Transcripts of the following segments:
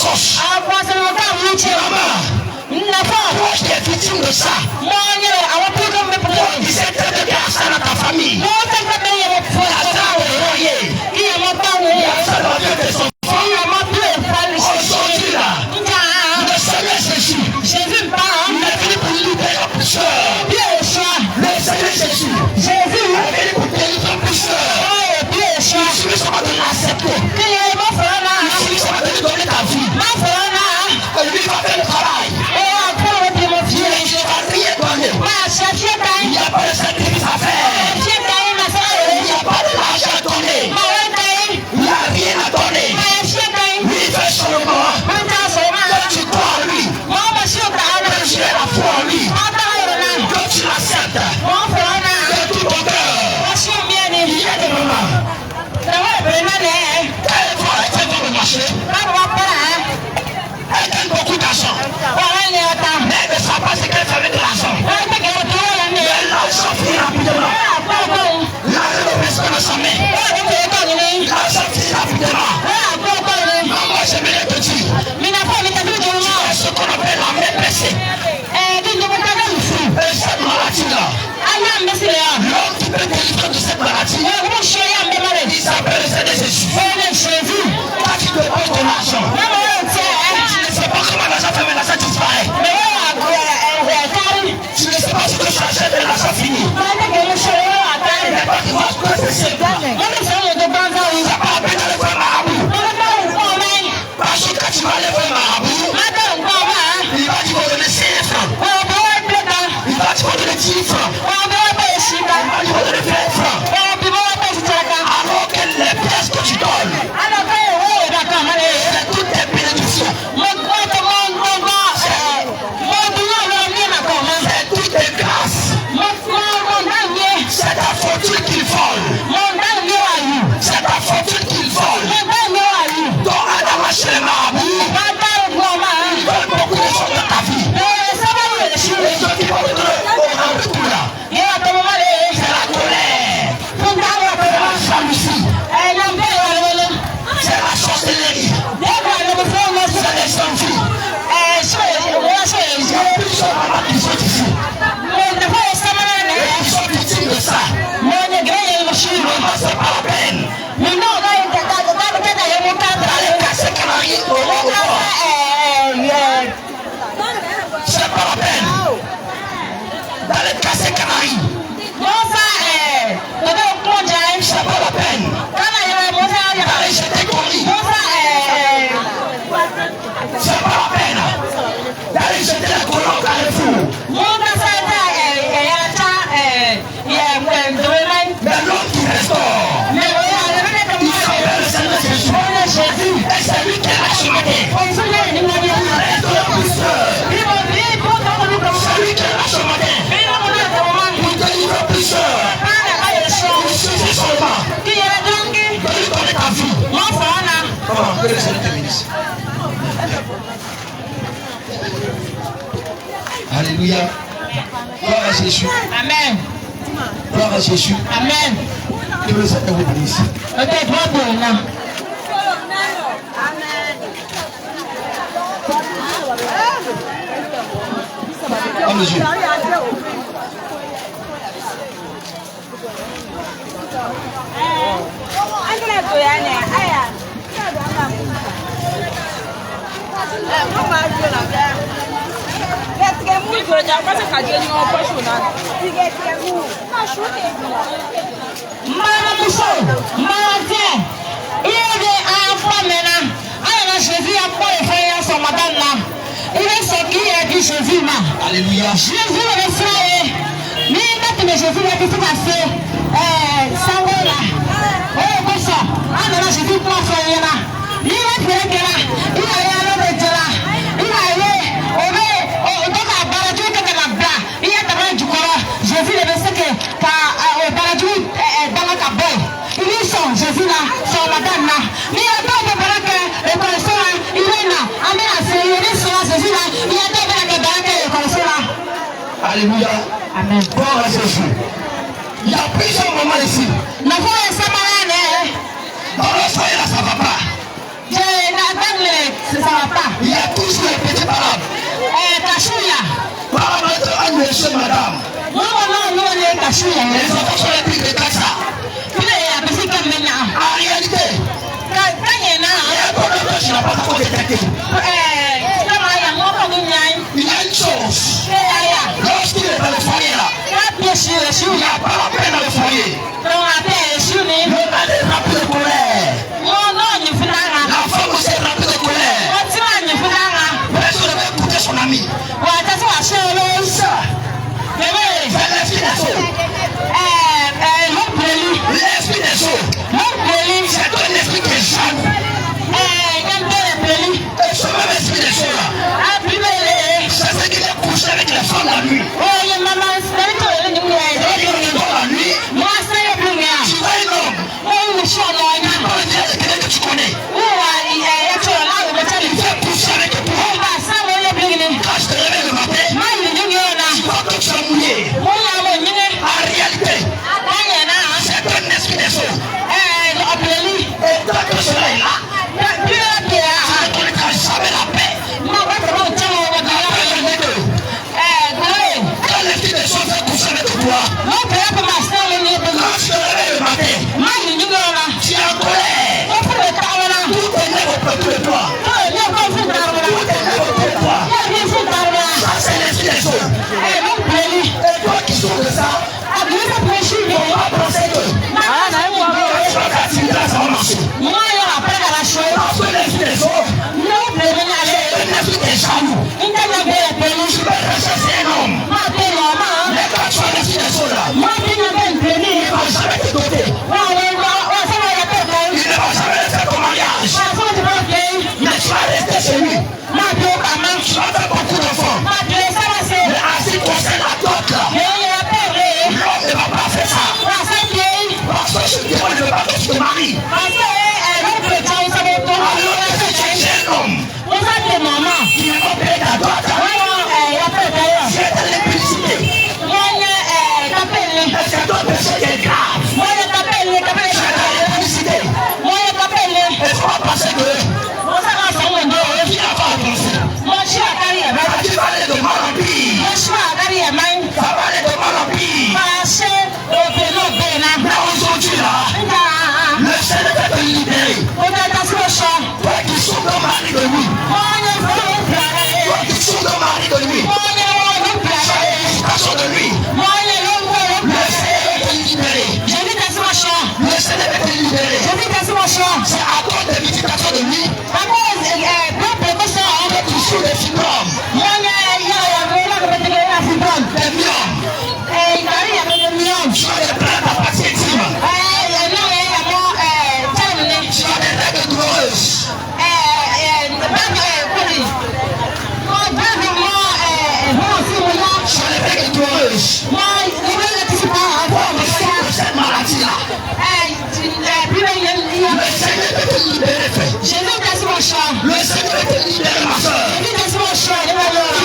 ressources. Proche des victimes de ça. Donc, il s'est traité de grâce à ta famille. Il a salvé tes enfants. Aujourd'hui là, le Seigneur Jésus, il est venu pour libérer les pécheurs. Le Seigneur Jésus, il est venu pour délivrer les pécheurs. Il suffit seulement de l'accepter. Il suffit seulement de lui donner ta vie. Et lui va faire le travail. Il n'y a pas de sacrifice à faire. Il n'y a pas de l'argent à donner. Il n'y a rien à donner. Lui il fait seulement que tu crois en lui. Que tu es la foi en lui. Que tu l'acceptes. De tout ton cœur. Il y a des moments. Elle va le marché. Elle gagne beaucoup d'argent. Mais elle ne sait pas ce qu'elle fait avec l'argent. L'argent finit rapidement. L'argent ne reste pas dans sa main. L'argent finit rapidement. Maman, j'aimerais te dire, tu as ce qu'on appelle la main baissée. Et cette maladie-là, l'homme qui peut délivrer de cette maladie, il s'appelle le Seigneur Jésus. Toi qui te poses ton argent, tu ne sais pas comment l'argent fait, mais l'argent disparaît. Tu ne sais pas ce que ça achète et l'argent finit. Mais pas que moi, je peux te dire. Ça va à peine aller voir marabout. Parce que quand tu vas aller voir marabout, il va te donner 5 francs. Il va te donner 10 francs. Il va te donner 20 francs. Alors que les pièces que tu donnes, c'est toutes tes bénédictions. C'est toutes tes grâces. C'est ta fortune qu'il vole. C'est ta fortune qu'il vole. Donc, Adam a chez les marabouts, ils veulent beaucoup de choses dans ta vie. Et ceux qui vont te donner au grand retour là, c'est la colère, c'est la jalousie, c'est la sorcellerie, c'est les envies. Il y a plusieurs mamans qui sont ici. Et qui sont victimes de ça. Maman, c'est pas la peine. D'aller casser Canaries au corps. C'est pas la peine. D'aller casser Canaries. C'est pas la peine. D'aller jeter Cori. C'est pas la peine. D'aller jeter la colonne au carrefour. Mais l'homme qui restaure, il s'appelle le Seigneur Jésus. Et c'est lui qui est la cheminée. C'est lui qui est la cheminée. Pour délivrer plusieurs. Il suffit seulement de lui donner ta vie. Comment que le Seigneur te bénisse. Alléluia. Gloire à Jésus. Amen. Gloire à Jésus. Amen. Que le Seigneur vous bénisse. À mesure. Alléluia. Jésus le frère, mais Jésus a dit passer Sangola. Oh, comme ça. Ah, non, Jésus pour faire là. Il a fait là. Il a allé là. Il a allé au donc à Baradou que la bas. Il y a dans du corps. Jésus le verset que au Baradou dans la caboy. Ils sont Jésus là, sont madame là. Mais il y a pas de baraka le connaisseur il est là. Amen. C'est Jésus là. Il y a pas de baraka le connaisseur là. Alléluia. Amen. Gloire à Jésus. Il y a plusieurs moments ici. La foi est samarane. Dans le soleil là, ça va pas. Ça va pas. Il y a toujours les petits palabres. Kachouya. Par notre un monsieur, madame. Non, Kachouya. Les enfants sont les plus de ça. En réalité, il y a un problème que je n'ai pas encore détecté. Il y a une chose. Lorsqu'il est dans le foyer là, il n'y a pas la peine dans le foyer. Le mari est rempli de colère. La femme aussi est remplie de colère. Personne ne veut écouter son ami. Ça, c'est l'esprit des eaux. L'esprit des eaux. C'est un esprit qui est jaloux. Et ce même esprit des eaux là, c'est ce qui est couché avec les femmes la nuit. Dans la nuit, tu vois un homme. Quelqu'un que tu connais. Il fait pousser avec toi. Quand je te réveille le matin, tu vois que tu es mouillé. En réalité, c'est un esprit des eaux. Et tant que cela est là, tu ne connaîtras jamais la paix. Quand l'esprit des eaux fait pousser avec toi, quand je te réveille le matin, tu es en colère. Tout est né au peuple de toi. Tout est né au peuple de toi. Ça, c'est l'esprit des eaux. Et toi qui souffres de ça, on va penser que tu vas t'attirer là, ça va marcher. Parce que l'esprit des eaux, c'est un esprit qui est jaloux. Tu vas rechercher un homme. Mais quand tu as l'esprit des eaux là, il ne va jamais te doter. Il ne va jamais faire ton mariage. Mais tu vas rester chez lui. Tu vas faire beaucoup d'enfants. Mais ainsi concerne la dot là, l'homme ne va pas faire ça. Parce que je te demande de pas que tu te maries. Alors que tu es un homme qui n'est pas payé ta dot. C'est de l'impudicité. C'est ton péché qui est grave. C'est de l'impudicité. Et tu vas penser que qui n'a pas pensé. Tu vas aller de mal en pire. Ça va aller de mal en pire. Mais aujourd'hui là, le Seigneur va te libérer. Toi qui souffres de mari de lui. Toi qui souffres de mari de lui. Chaque de lui. Le Seigneur va te libérer. Le Seigneur va te libérer. C'est à cause des visitations de lui que tu souffres des fibromes, des myomes. Tu as des plaintes à partir intime. Tu as des règles douloureuses. Tu as des règles douloureuses. Cette maladie-là, le Seigneur va te libérer, frère. Le Seigneur va te libérer, ma soeur. Tu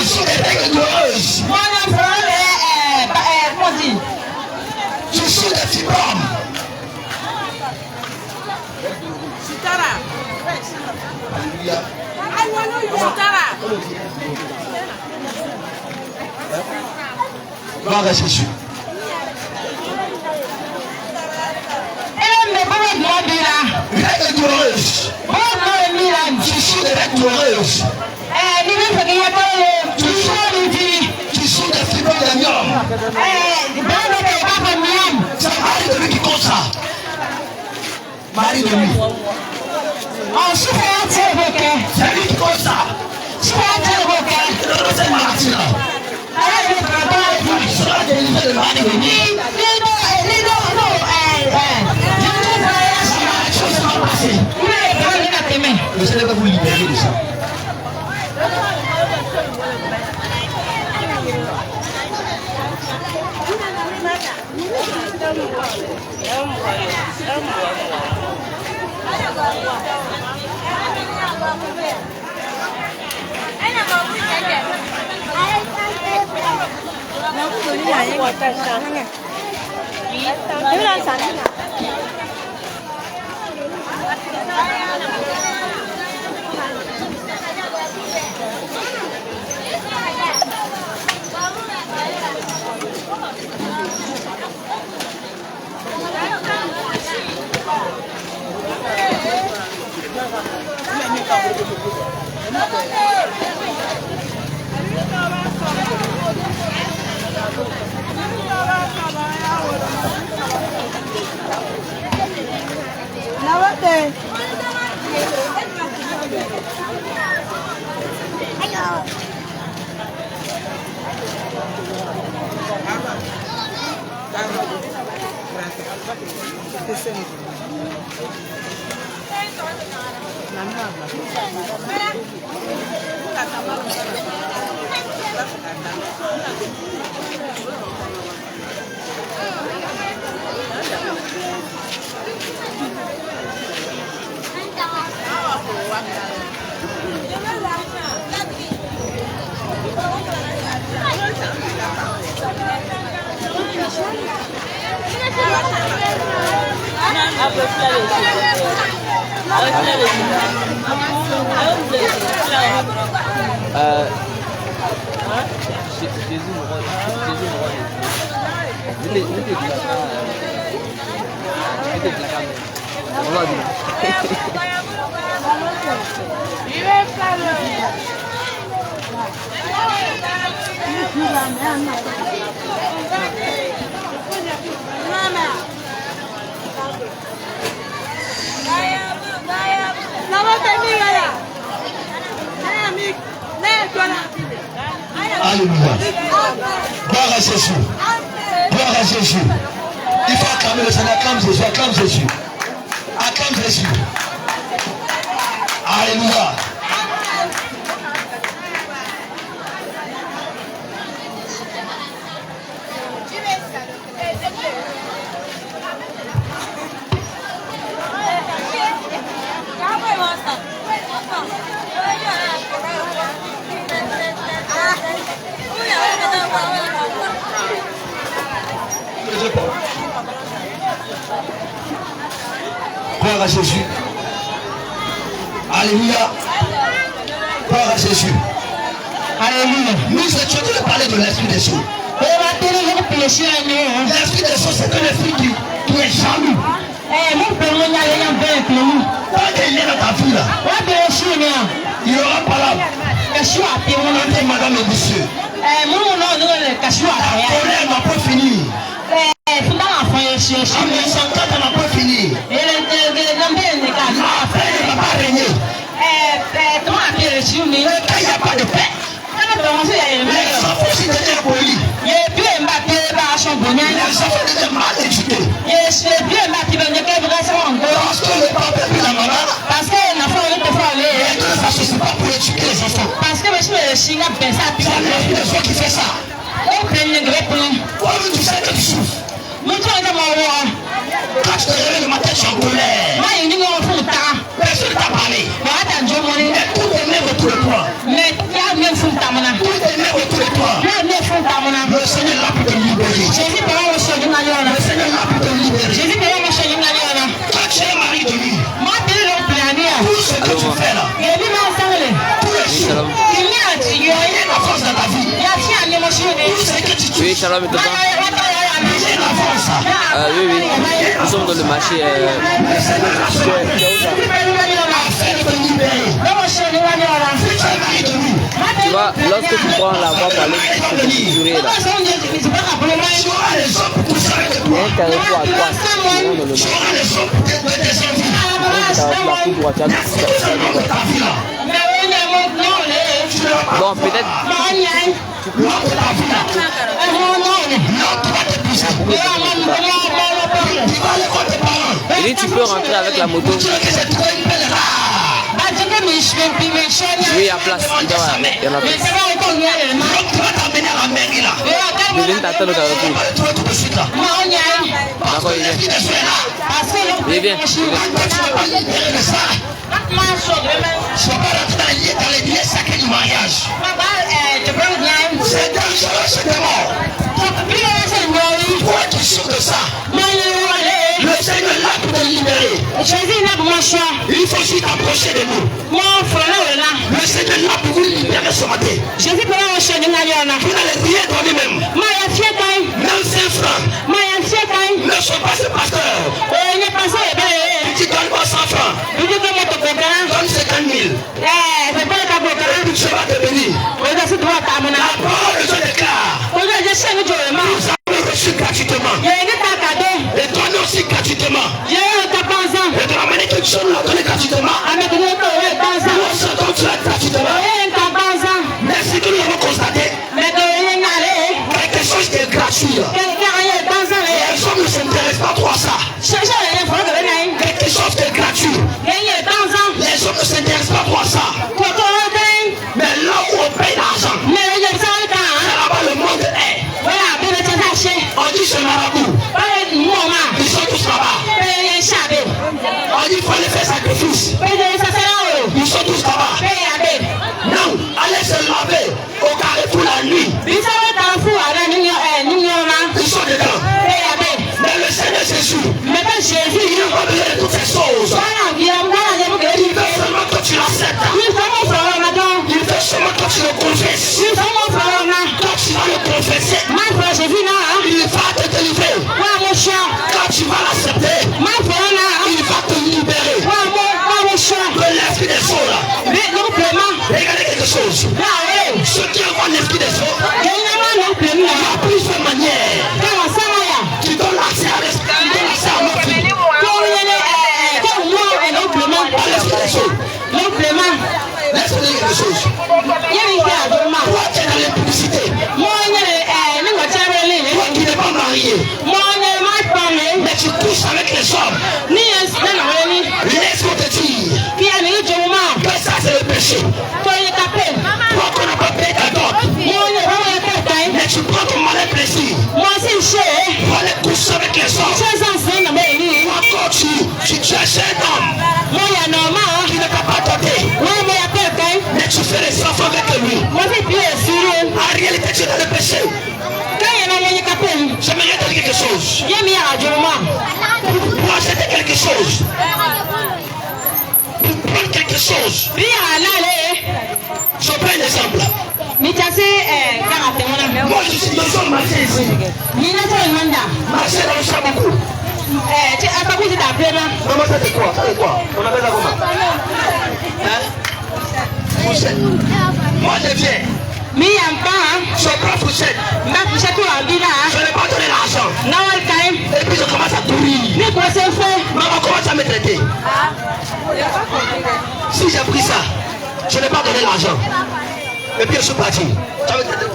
souffres des règles douloureuses. Tu souffres des fibromes. Gloire à Jésus. Règles douloureuses. Tu souffres des règles douloureuses. Tu souffres des fibromes de myome. C'est Marie de lui qui compte ça. Marie de lui. C'est lui qui compte ça. Cette maladie-là. Il sera délivré de Marie de lui. Le Seigneur va vous libérer de ça. Alléluia. Gloire à Jésus. Gloire à Jésus. Il faut acclamer le Seigneur. Acclame Jésus. Acclame Jésus. Acclame Jésus. Alléluia. Gloire à Jésus. Alléluia. Gloire à Jésus. Alléluia. Nous étions en train de parler de l'esprit des cieux. L'esprit des cieux, c'est un esprit qui est jaloux. Tant qu'il est dans ta vie là, il n'y aura pas là. Madame et monsieur. La colère n'a pas fini. En 1904, on n'a pas fini. La paix ne va pas régner. Quand il n'y a pas de paix, les enfants aussi deviennent polis. Les enfants deviennent mal éduqués. Parce que le papa et la maman, les deux ne s'associent pas pour éduquer les enfants. C'est l'esprit de Dieu qui fait ça. Toi-même, tu sais que tu souffres. Quand tu te réveilles le matin, tu es en colère. Personne ne t'a parlé. Mais tout est même autour de toi. Tout est même autour de toi. Le Seigneur est là pour te libérer. Le Seigneur est là pour te libérer. Quand tu es mari de lui, tout ce que tu fais là, tous les jours, il y a la force dans ta vie. Tout ce que tu Oui, touches, Shalom est dedans. Oui, oui. Nous sommes dans le marché. Tu vois, lorsque tu prends la voie pour aller te mesurer là, il y a un carrefour à droite. La coup droite, bon, peut-être tu peux. Et tu peux rentrer avec la moto. Oui, à place. Il y en a plus. Je viens t'attendre au carrefour. D'accord, il vient. Il vient. Je ne vais pas rentrer dans les liens sacrés du mariage. C'est dangereux, c'est mort. Pour être sûr de ça, le Seigneur est là pour te libérer. Il faut aussi t'approcher de nous. Le Seigneur est là pour vous libérer ce matin. Vous n'allez rien dans lui-même. Même 5 francs ne sont pas ce pasteur. Tu donnes pas 100 francs. Donne 50 000. Et tu vas te bénir. La parole de Dieu déclare. Nous avons reçu gratuitement. Et toi aussi gratuitement. Et de la manière que Dieu nous l'a donné gratuitement. Nous aussi donc tu l'as gratuitement. Merci que nous avons constaté. Quelque chose qui est gratuit. Les hommes ne s'intéressent pas trop à ça. ce marabout. Ils sont tous là-bas. On dit qu'il faut aller faire sacrifice. Ils sont tous là-bas. Non, allez se laver au carrefour la nuit. Ils sont dedans. Mais le Seigneur Jésus, il n'a pas besoin de toutes ces choses. Il veut seulement que tu l'acceptes. Il veut seulement que tu le confesses. Quand tu vas le confesser, il va te délivrer. Quand tu vas l'accepter, il va te libérer de l'esprit des eaux là. Regardez quelque chose. Ceux qui envoient l'esprit des eaux, il y a plusieurs manières. Tu donnes l'accès à l'esprit, tu donnes l'accès à l'autre. Laisse-moi dire quelque chose. Toi qui es dans l'impudicité, toi qui n'es pas marié, mais tu couches avec les hommes, laisse-moi te dire que ça c'est le péché. Toi qu'on n'a pas payé ta dot, mais tu prends ton malin plaisir pour aller coucher avec les hommes. Toi quand tu cherches un homme qui ne t'a pas doté, mais tu fais les enfants avec lui. En réalité tu es dans le péché. J'aimerais te dire quelque chose. Pour acheter quelque chose, pour prendre quelque chose, je prends un exemple. Moi je suis dans un marché ici. Marché dans le Chabakou. Maman, ça c'est quoi? Ça c'est quoi? On appelle ça comment? Hein? Fourchette. Moi je viens. Je prends fourchette. Je n'ai pas donné l'argent. Et puis je commence à courir. Maman, comment tu vas me traiter? Si j'ai pris ça, je n'ai pas donné l'argent. Et puis je suis parti. Tu vas me traiter?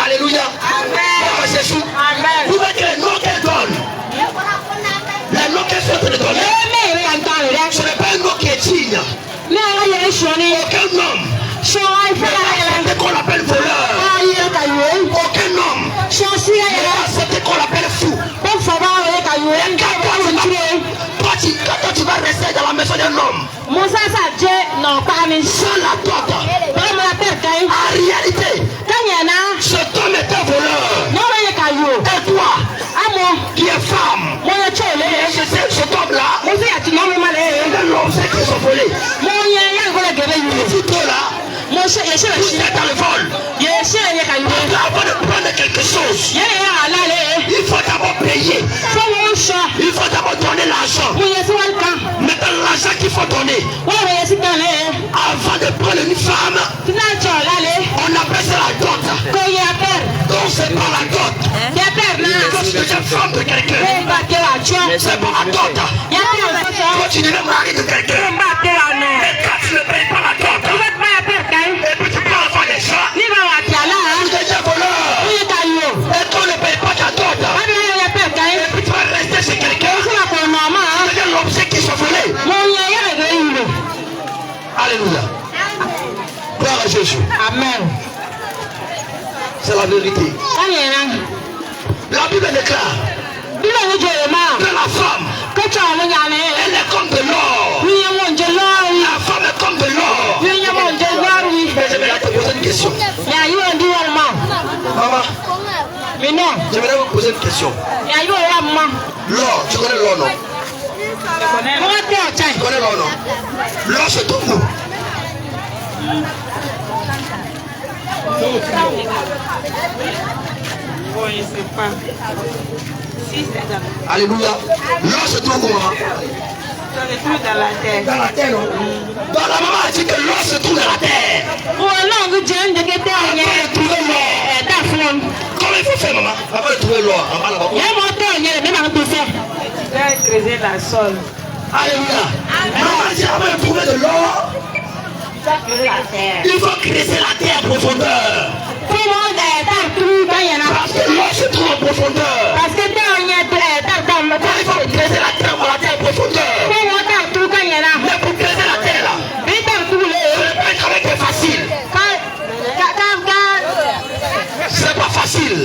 Alléluia. Amen. Jésus. Amen. Vous voyez que les noms qu'elle donne, les noms qu'elle souhaite de donner, ce n'est pas un nom qui est digne. Aucun homme. C'est qu'on appelle voleur. Aucun homme. C'est qu'on appelle fou. Quand tu vas rester dans la maison d'un homme, sans la dot, en réalité, cet homme est un voleur. Et toi, qui es femme, cet homme-là, il est l'homme qui sont volés. Tout là, vous êtes dans le vol. Avant de prendre quelque chose, il faut d'abord payer. Il faut d'abord donner l'argent. Maintenant, l'argent qu'il faut donner avant de prendre une femme, on appelle ça la dot. Donc c'est pas la dot. Quand tu deviens femme de quelqu'un, c'est pas la dot. Quand tu deviens mari de quelqu'un, et quand tu ne payes pas la dot, et puis tu prends l'enfant des gens, tu deviens voleur. Et quand on ne paye pas ta dot, et puis tu vas rester chez quelqu'un, tu deviens l'objet qui sont volés. Alléluia. Gloire à Jésus. Amen. C'est la vérité. La Bible déclare que la femme, elle est comme de l'or. La femme est comme de l'or. Mais j'aimerais te poser une question. Maman, j'aimerais vous poser une question. L'or, tu connais l'or, non? Tu connais l'or, non? L'or se trouve où? Bon, je ne sais pas. Si c'est dans... Alléluia. L'or se trouve où? Ça se trouve dans la terre. Dans la terre, non? Donc la maman a dit que l'or se trouve dans la terre. Comment il faut faire, maman? Avant de trouver l'or, on va là-bas. Tu dois creuser la sol. Alléluia. Maman dit avant de trouver de l'or, il faut creuser la terre en profondeur. Parce que l'or se trouve en profondeur. Il faut creuser la terre en profondeur. Mais pour creuser la terre là, ce n'est pas un travail qui est facile. C'est pas facile.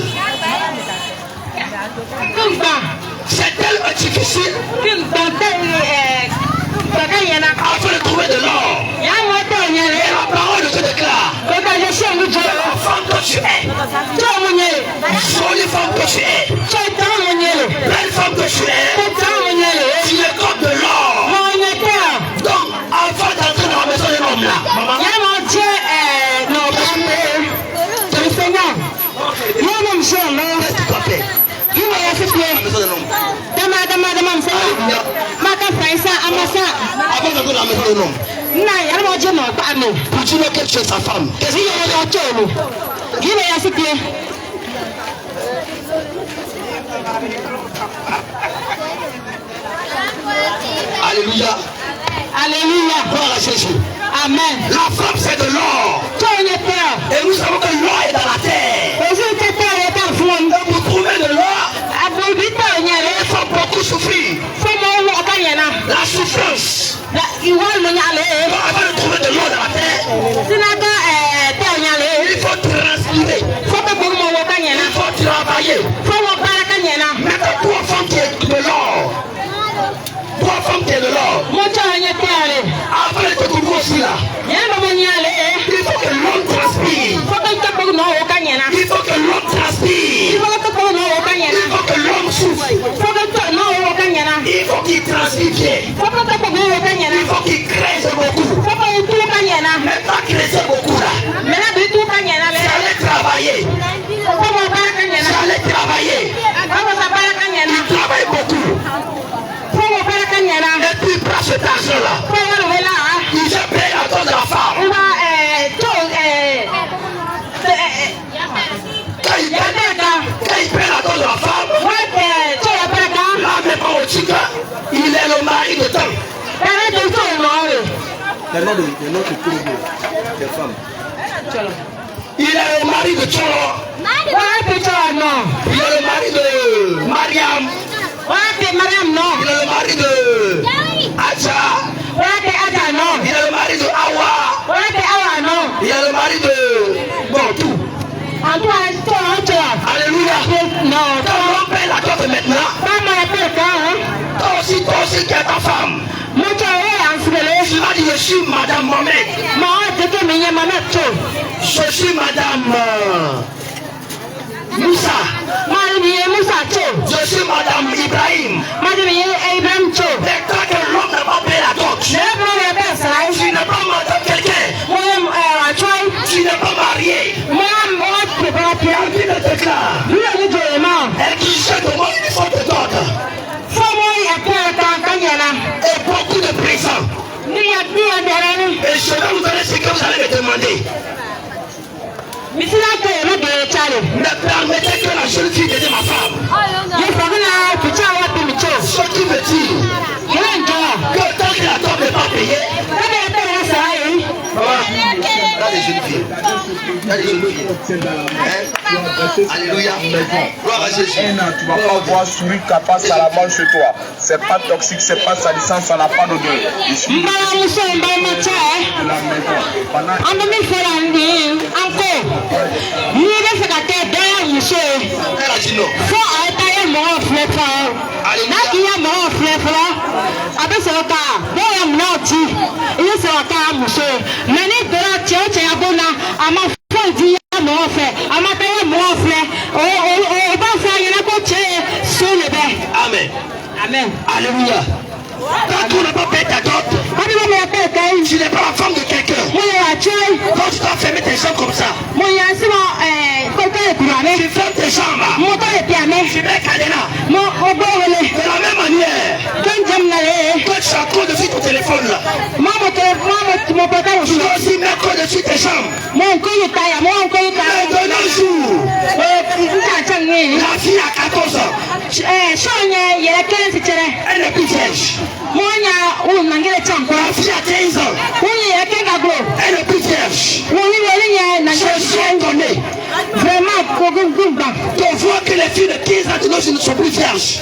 C'est tellement difficile afin de trouver de l'or. Et la parole de Dieu déclare que la femme que tu es, jolie femme que tu es, belle femme que tu es, tu es comme de l'or. Donc, avant d'entrer dans la maison de l'homme là, maman, peux-tu dire que tu es sa femme? Alléluia. Alléluia. Gloire à Jésus. Amen. La femme c'est de l'or. Et nous savons que l'or est dans la terre. Et pour trouver de l'or, il faut beaucoup souffrir. La souffrance. Avant de trouver de l'or dans la terre, il faut transpirer. Il faut travailler. Maintenant, toi femme qui est de l'or. Toi femme qui est de l'or. Avant de te trouver aussi là, il faut que l'homme transpire. Il faut que l'homme transpire. Il faut que l'homme souffre. Il faut qu'il transpire bien. Il faut qu'il crée beaucoup. Mais pas creuser beaucoup là. J'allais travailler. Il travaille beaucoup. Et puis il prend cet argent là. Il se paye à cause de la femme. Quand il paye à cause de la femme, là même au Tika, il est le mari de temps. Il est le mari de Tcholo. Il est le mari de Mariam. Il est le mari de Adja. Il est le mari de Awa. Il est le mari de... Bon, tout. Alléluia. Quand l'on paye la dot maintenant, toi aussi qui es ta femme, tu vas dire je suis Madame Mohamed. Je suis Madame Moussa. Je suis Madame Ibrahim. Dès que l'homme n'a pas payé la dot, tu n'es pas madame quelqu'un. Tu n'es pas marié. La Bible déclare, elle qui jette au monde une faute de dot. Et beaucoup de présents. Et je vais vous donner ce que vous allez me demander. Ne permettez que la jeune fille devienne ma femme. Ce qui veut dire que tant que la dot n'est pas payée, alléluia. Gloire à Jésus. Tu ne vas pas voir celui qui passe à la main chez toi. C'est pas toxique, c'est pas salissant, ça n'a pas d'odeur. Il suffit de la maison. Elle a dit non. Amen. Amen. Alléluia. Quand tu n'as pas payé ta dot, tu n'es pas la femme de quelqu'un. Quand tu dois fermer tes jambes comme ça, tu fermes tes jambes là. Tu mets cadenas. De la même manière, quand tu as quoi dessus ton téléphone là, tu dois aussi mettre quoi dessus tes jambes. Mais de nos jours, la fille a 14 ans. Elle n'est plus vierge. La fille a 15 ans. Elle n'est plus vierge. Je suis donné. Vraiment, tu vois que les filles de 15 anténaux ne sont plus vierges.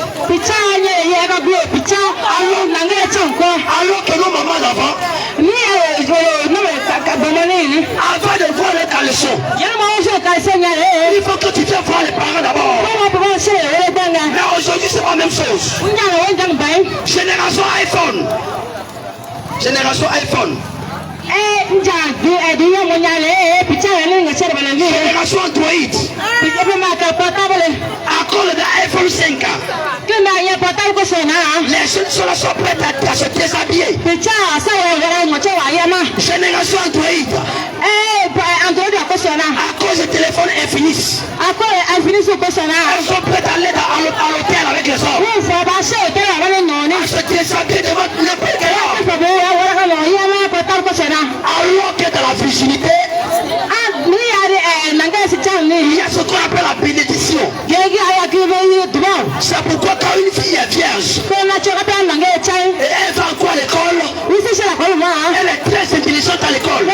Alors que nos mamans d'avant, avant de voir les caleçons, il faut que tu viennes voir les parents d'abord. Mais aujourd'hui, c'est pas la même chose. Génération iPhone. Génération iPhone. Génération Android. À cause de l'iPhone 5. Les jeunes sont là, sont prêts à se déshabiller. Génération Android. À cause du téléphone Infinix. Elles sont prêtes à aller à l'hôtel avec les hommes. À se déshabiller devant n'importe quel homme. Alors que dans la virginité, il y a ce qu'on appelle la bénédiction. C'est pourquoi quand une fille est vierge, et elle va encore à l'école, elle est très intelligente à l'école. Et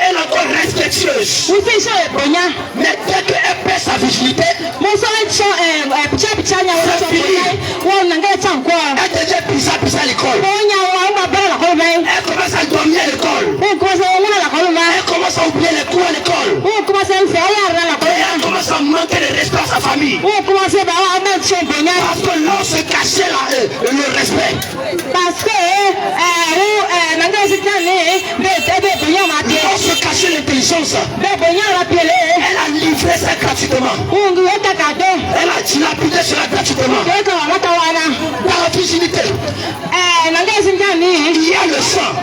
elle est encore respectueuse. Mais dès qu'elle perd sa virginité, elle devient bizarre à l'école. Elle commence à dormir à l'école. Elle commence à oublier les cours à l'école. Elle commence à manquer de respect à sa famille. Parce que l'on se cachait le respect. L'on se cachait l'intelligence. Elle a livré ça gratuitement. Elle a dilapidé cela gratuitement. Dans la virginité, il y a le sang.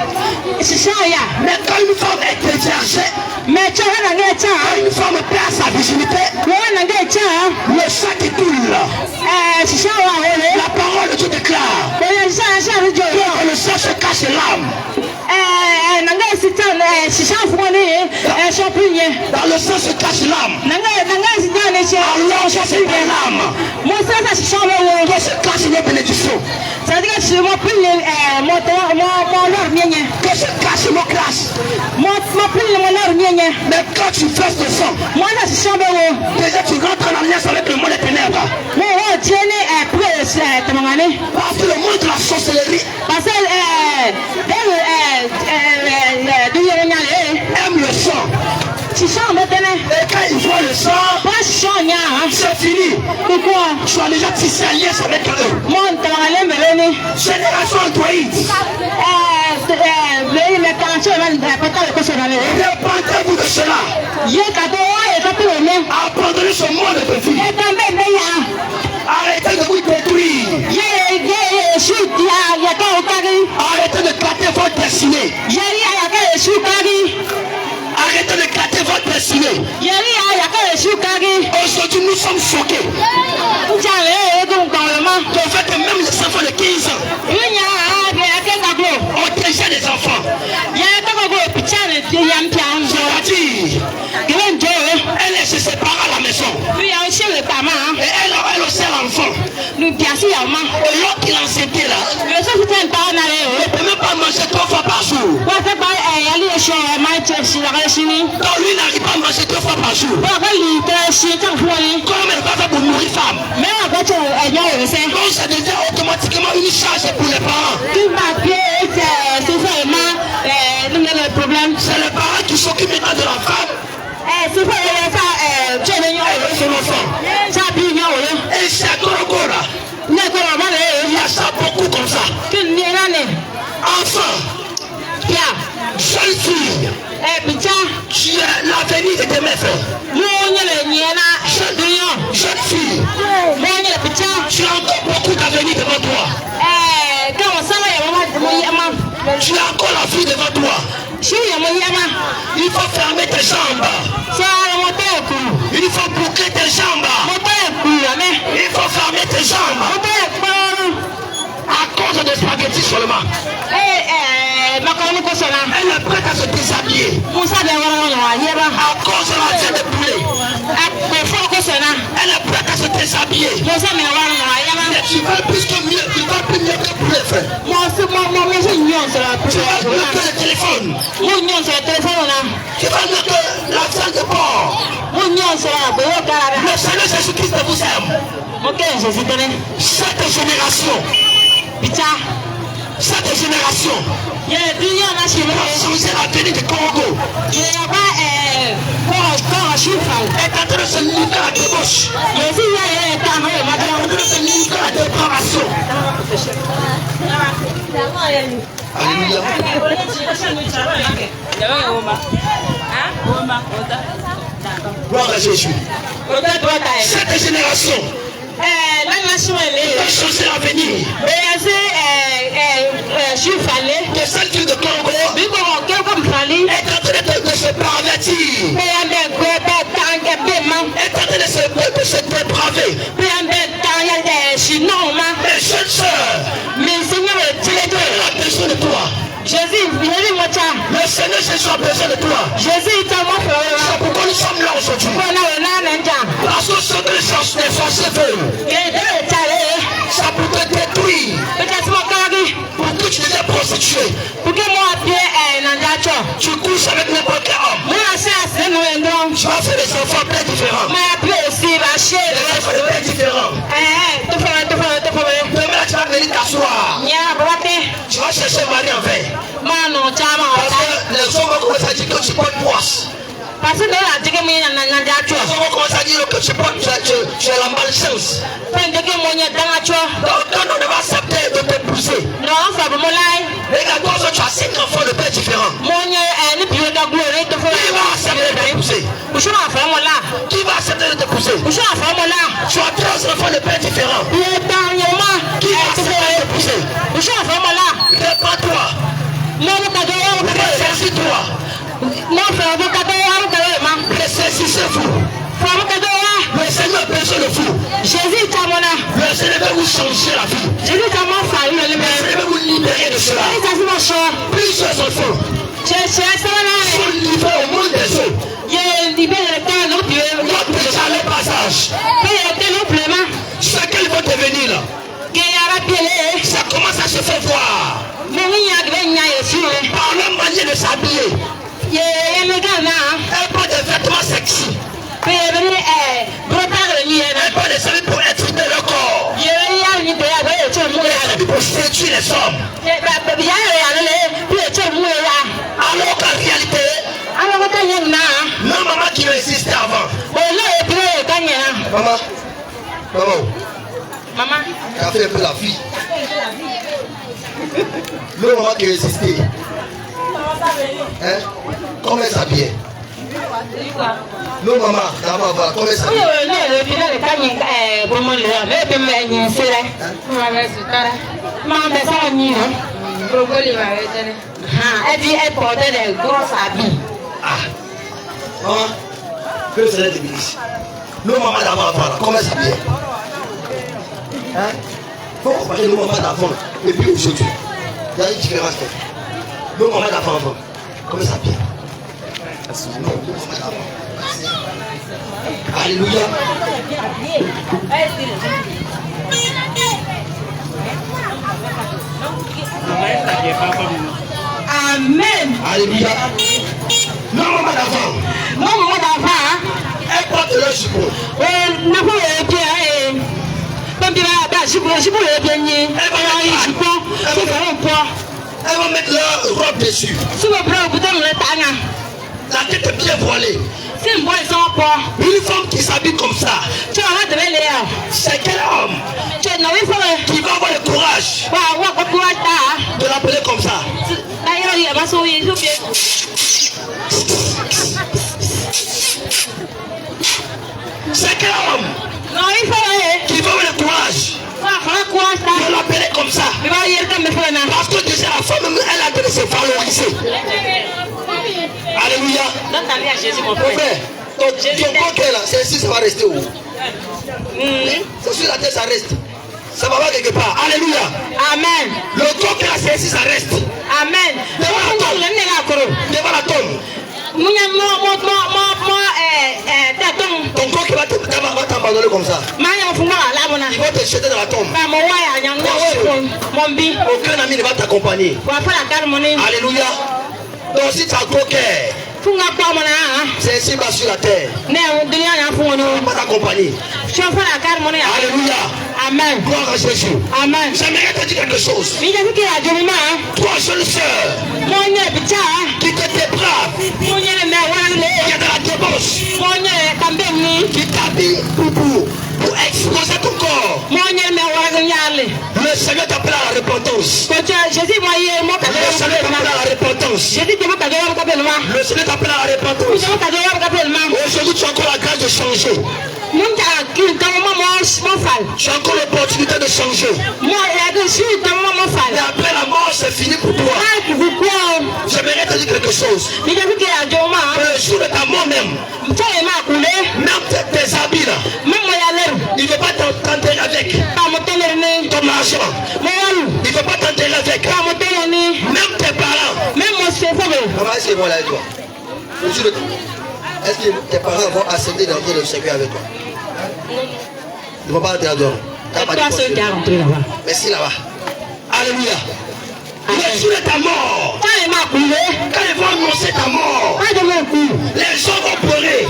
Mais quand une femme est déviergée, quand une femme perd sa virginité, le sang qui coule, la parole de Dieu déclare que le sang se cache l'âme. Dans le sang se cache l'âme. Alors ça c'est l'âme. Que se cache les bénédictions. Que se cache nos grâces. Mais quand tu verses le sang, déjà tu rentres en alliance avec le monde des ténèbres. Parce que le monde de la sorcellerie aime le sang. Et quand ils voient le sang, c'est fini. Tu as déjà tissé alliance avec eux. Génération Android. Répandez-vous de cela. Abandonnez ce monde de vie. Arrêtez de vous détruire. Arrêtez de gâter votre destinée. Arrêtez de gâter votre destinée. Aujourd'hui nous sommes choqués. De fait que même les enfants de 15 ans ont déjà des enfants. Elle est chez ses parents à la maison. Et elle aussi a l'enfant. Et l'autre qui l'a enceinte là, ne peut même pas manger 3 fois par jour. Donc lui n'arrive pas à manger 3 fois par jour. Comment elle va faire pour nourrir femme? Donc ça devient automatiquement une charge pour les parents. C'est le parent qui s'occupe maintenant de la femme. Son enfant. Et c'est à Gorogora. Il y a ça beaucoup comme ça. Enfant, jeune fille, tu es l'avenir de tes mes frères. Jeune fille, tu as encore beaucoup d'avenir devant toi. Tu as encore la vie devant toi. Il faut fermer tes jambes. Il faut boucler tes jambes. Il faut fermer tes jambes. À cause des spaghettis seulement. Elle est prête à se déshabiller. À cause de la viande de poulet. Elle est prête à se déshabiller. Mais tu vas plus que mieux. Tu vas plus mieux que poulet, frère. Tu vas mieux que le téléphone. Tu vas mieux que la salle de port. Tu vas Le Seigneur Jésus-Christ vous aime. Cette génération va changer l'avenir du Congo. Est en train de se livrer à la débauche. Est en train de se livrer à la dépravation. Alléluia. Gloire à Jésus. Cette génération va changer l'avenir. Que celle qui est de Congo est en train de se pervertir. Est en train de se dépraver. Mes jeunes sœurs, Dieu a besoin de toi. Le Seigneur Jésus a besoin de toi. C'est pourquoi nous sommes là aujourd'hui. Parce que ce que les Français veulent, ça pour te détruire. Pour que tu deviens prostitué. Tu couches avec n'importe quel homme. Tu vas faire des enfants bien différents. Des enfants bien différents. Demain tu vas venir t'asseoir. Tu vas chercher un mari en veille. Parce que les hommes vont commencer à dire que tu portes poisse. Les hommes vont commencer à dire que tu es la malchance. Donc quand on va accepter de t'épouser, regarde toi, tu as 5 enfants de pères différents. Qui va accepter de t'épouser? Qui va accepter de t'épouser? Tu as 3 enfants de pères différents. Qui va accepter de t'épouser? Répands-toi. Ressaisis-toi. Ressaisissez-vous. Le Seigneur a besoin de vous. Le Seigneur veut vous changer la vie. Le Seigneur veut vous libérer de cela. Plusieurs enfants sont livrés au monde des eaux. Notre jamais passage. Ce qu'ils vont devenir là, ça commence à se faire voir. Par leur manière de s'habiller. Elle porte des vêtements sexy. Elle porte des habits pour exciter le corps. Elle pour séduire les hommes. Alors qu'en réalité, non, maman qui existait avant. Maman, elle a fait un peu la vie. Le maman qui existait. Hein? Comment elle s'habillait? Non, maman, d'abord, voilà, comment elle s'habillait? Elle portait des grosses habits. Ah, maman, que le Seigneur te bénisse. Non, maman, d'abord, voilà, comment elle s'habillait? Hein? Faut comparer nos mamans d'avant et puis aujourd'hui. Il y a une différence. Nos mamans d'avant, comment ça s'habille? Non, nos mamans d'avant. Alléluia. Amen. Alléluia. Non, maman d'avant. Elle porte le jupon. Elle va mettre leur robe dessus. La tête est bien voilée. Une femme qui s'habille comme ça, c'est quel homme qui va avoir le courage de l'appeler comme ça? C'est quel homme qui va avoir le courage de l'appeler comme ça? Parce que déjà la femme, elle a donné se valoriser. Alléluia. Mon frère, ton corps là, c'est ici, ça va rester où? C'est sur la tête, ça reste. Ça va pas quelque part. Alléluia. Amen. Le corps là, c'est ici, ça reste. Amen. Devant la tombe. Ton corps qui va t'abandonner comme ça. Il va te jeter dans la tombe. Aucun ami ne va t'accompagner. Alléluia. Donc si tu as gros cœur, C'est ici-bas sur la terre. On va t'accompagner. Alléluia. Amen. Gloire à Jésus. Amen. J'aimerais te dire quelque chose. Toi, jeune sœur, qui t'étais brave, qui est dans la débauche, qui t'habille pour exposer ton corps. Le Seigneur t'appelle à la repentance. Le Seigneur t'appelle à la repentance. Le Seigneur t'appelle à la repentance. Aujourd'hui, tu as encore la grâce de changer. Tu as encore l'opportunité de changer. Et après la mort, c'est fini pour toi. J'aimerais te dire quelque chose. Le jour de ta mort même tes habits là, il ne veut pas t'enterrer avec ton argent. Il ne veut pas t'enterrer avec même tes parents. Maman, est-ce que moi là avec toi? Est-ce que tes parents vont accepter d'entrer dans le Seigneur avec toi? Ils ne vont pas entrer là-dedans. Merci là-bas. Alléluia. Le jour de ta mort, quand ils vont annoncer ta mort, les gens vont pleurer,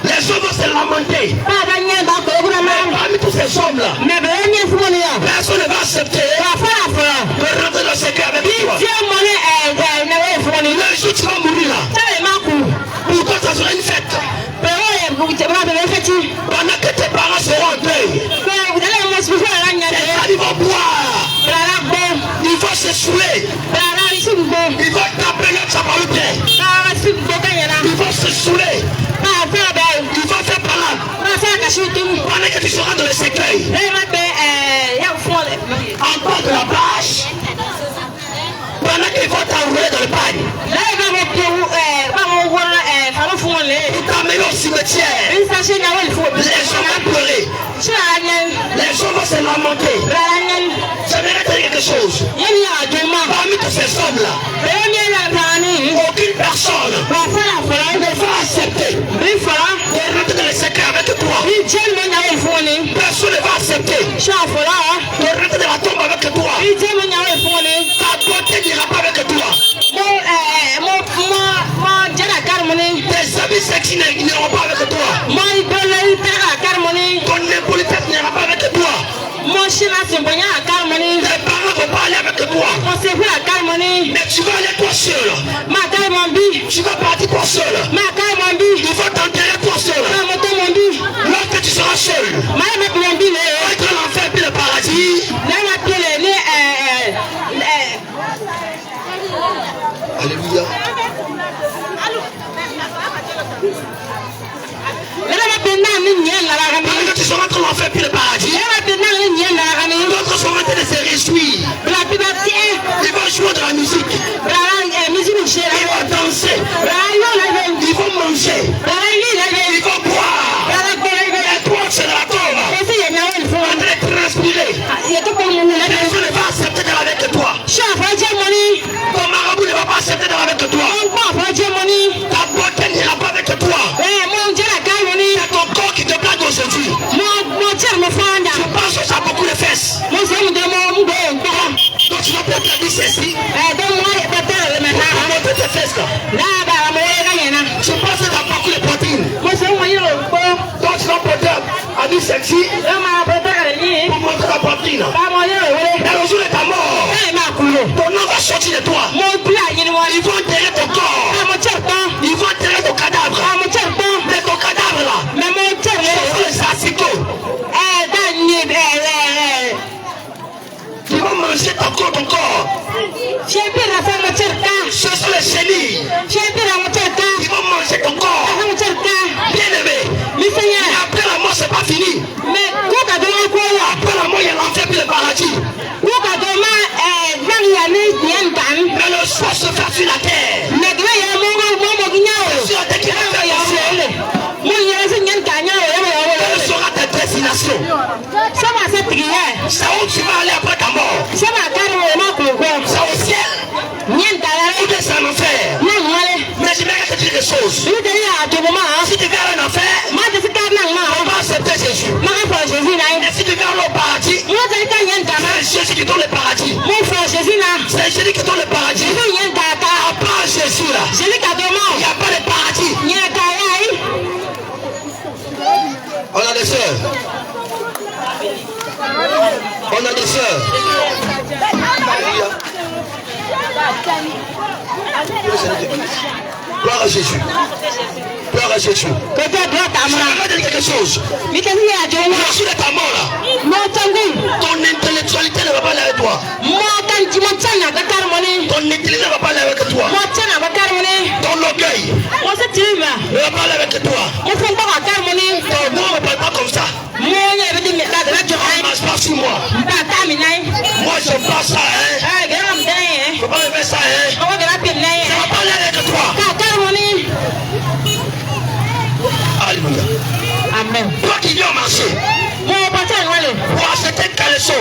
les gens vont se lamenter. Parmi tous ces hommes-là, personne ne va accepter de rentrer dans le Seigneur avec toi. Le jour où tu vas mourir là, pour toi ça sera une fête. Pendant que tes parents seront en deuil, ils vont boire, ils vont se saouler, ils vont taper notre sapaluté, ils vont se saouler, ils vont faire palade. Pendant que tu seras dans le cercueil, en bas de la plage, pendant qu'ils vont t'enrouler dans le bagne, ils t'amènent au cimetière, les gens vont pleurer, les gens vont se lamenter. J'aimerais te dire quelque chose. Parmi tous ces hommes-là, aucune personne ne va accepter de rentrer dans le secret avec toi. Personne ne va accepter de rentrer dans la tombe avec toi. Ta beauté n'ira pas avec toi. Tes amis sexy n'iront pas avec toi. Ton impolitesse n'ira pas avec toi. Tes parents ne vont pas aller avec toi. Mais tu vas aller toi seul. Tu vas partir toi seul. Ils vont t'enterrer toi seul. Lorsque tu seras seul, entre l'enfer et le paradis, alléluia. Quand tu seras entre l'enfer et le paradis, d'autres seront en train de se réjouir. Ils vont jouer de la musique. Ils vont danser. Ils vont manger. Ils vont boire. Et toi, c'est dans la tombe. En train de respirer. Personne ne va accepter d'être avec toi. Ton marabout ne va pas accepter d'être avec toi. Ta beauté n'ira pas avec toi. C'est ton corps qui te blague aujourd'hui. Tu penses que ça a beaucoup de fesses. Donc tu vas peut-être te dire ceci. Montre tes fesses là. Tu penses que tu as beaucoup de poitrine. Donc tu vas peut-être à dire sexy pour montrer ta poitrine. Et le jour de ta mort, ton nom va sortir de toi. Ils vont enterrer ton corps. Ils vont enterrer ton cadavre. Mais ton cadavre là, ce sont les asticots. Ils vont manger ton corps. Ce sont les chenilles. Ils vont manger ton corps. Bien aimé. Mais après la mort, c'est pas fini. Après la mort, il y a l'enfer et le paradis. Mais le soir se fait sur la terre. Sur la terre qui va faire quelle sera ta destination? C'est où tu vas aller après ta mort? C'est au ciel ou bien c'est en enfer? Mais je vais te dire des choses. Si tu vas en enfer, on va accepter Jésus. Et si tu vas au paradis, c'est Jésus qui donne le paradis. C'est Jésus qui donne le paradis. À part Jésus là, il n'y a Gloire à Jésus. Gloire à Jésus. Je vais dire quelque chose. Merci de ta mort là. Ton intellectualité ne va pas aller avec toi. Ton intelligence ne va pas aller avec toi. Ton orgueil ne va pas aller avec toi. Ton nom ne parle pas comme ça. On ne marche pas sur moi. Moi je passe ça. Il ne faut pas me faire ça. Ça ne va pas aller avec toi. Alléluia. Amen. Toi qui viens au marché pour acheter un caleçon,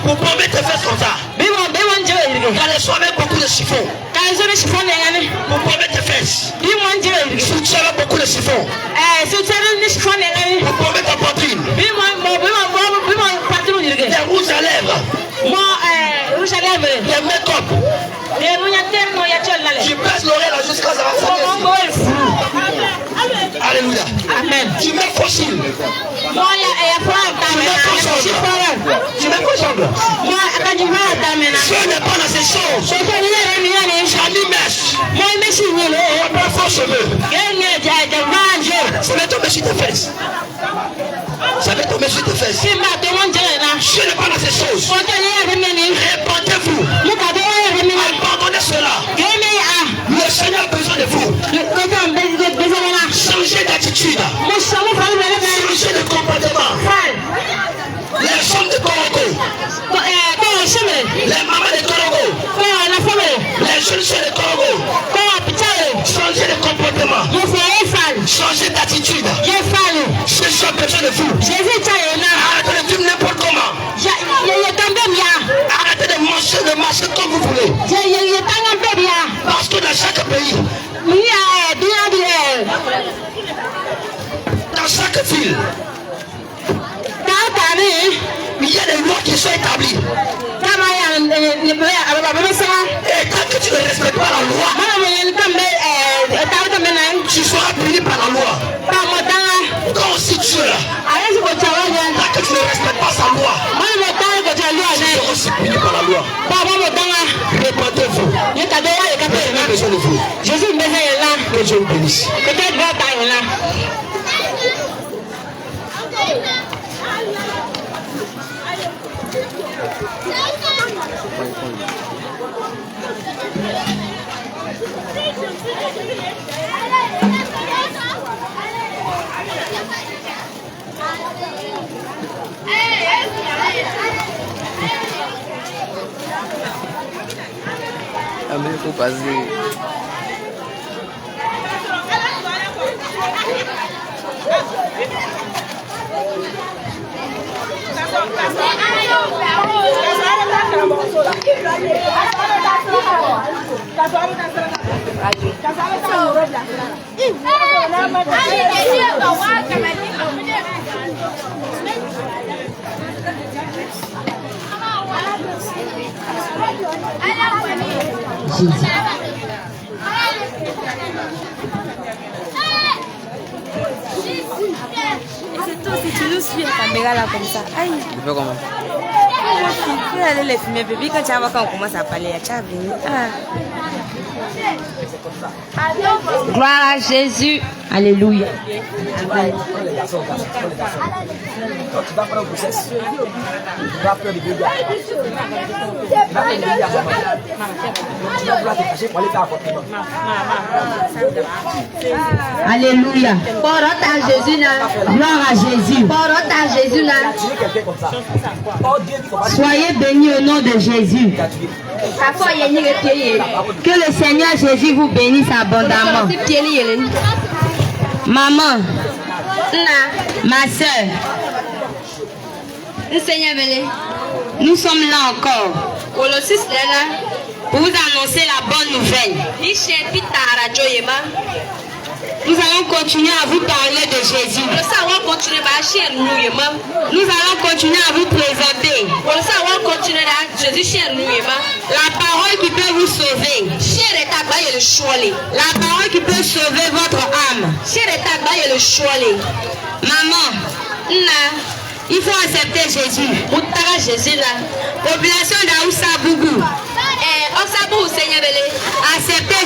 pour bomber tes fesses comme ça. Caleçon avec beaucoup de chiffon. Pour bomber tes fesses. Soutien avec beaucoup de chiffon. Pour bomber ta poitrine. Des rouges à lèvres. Des make-up. Tu baisses l'oreille là jusqu'à ça va sortir. Alléluia. Amen. Tu mets fossile. Tu mets cochonne. Dieu n'est pas dans ces choses. J'allume mèche. On prend faux cheveux. Ça va tomber sur tes fesses. Ça va tomber sur tes fesses. Dieu n'est pas dans ces choses. Répandez-vous. Abandonnez cela. Le Seigneur a besoin de vous. Changez d'attitude. Changez de comportement. Les femmes de Congo. Les mamans de Congo. Les jeunes filles de Congo. Changez de comportement. Changez d'attitude. Jésus a besoin de vous. Arrêtez de vivre n'importe comment. Arrêtez de marcher comme vous voulez. Parce que dans chaque pays, dans chaque ville, il y a des lois qui sont établies. Et tant que tu ne respectes pas la loi, tu seras puni par la loi. Quand aussi Dieu là, tant que tu ne respectes pas sa loi, tu seras aussi puni par la loi. Répandez-vous. Jésus a besoin de vous. Que Dieu vous bénisse. Amigo vazio. C'est toi, si tu nous suis la caméra là comme ça. Aïe. Tu fais comment? Tu peux aller les filmer, bébé. Quand tu vas voir, quand on commence à parler, tu vas venir. Gloire à Jésus. Alléluia. Amen. Quand tu vas prendre grossesse, tu vas faire des dégâts. Tu vas faire des dégâts. Tu vas vouloir te cacher pour aller faire apportement. Alléluia. Porte à Jésus là. Gloire à Jésus. Porte à Jésus là. Soyez bénis au nom de Jésus. Que le Seigneur Jésus vous bénisse abondamment. Maman, ma soeur, nous sommes là encore pour vous annoncer la bonne nouvelle. Nous allons continuer à vous parler de Jésus. Nous allons continuer à vous présenter la parole qui peut vous sauver. La parole qui peut sauver votre âme. Maman, il faut accepter Jésus. Population d'Aoussa Bougou. Acceptez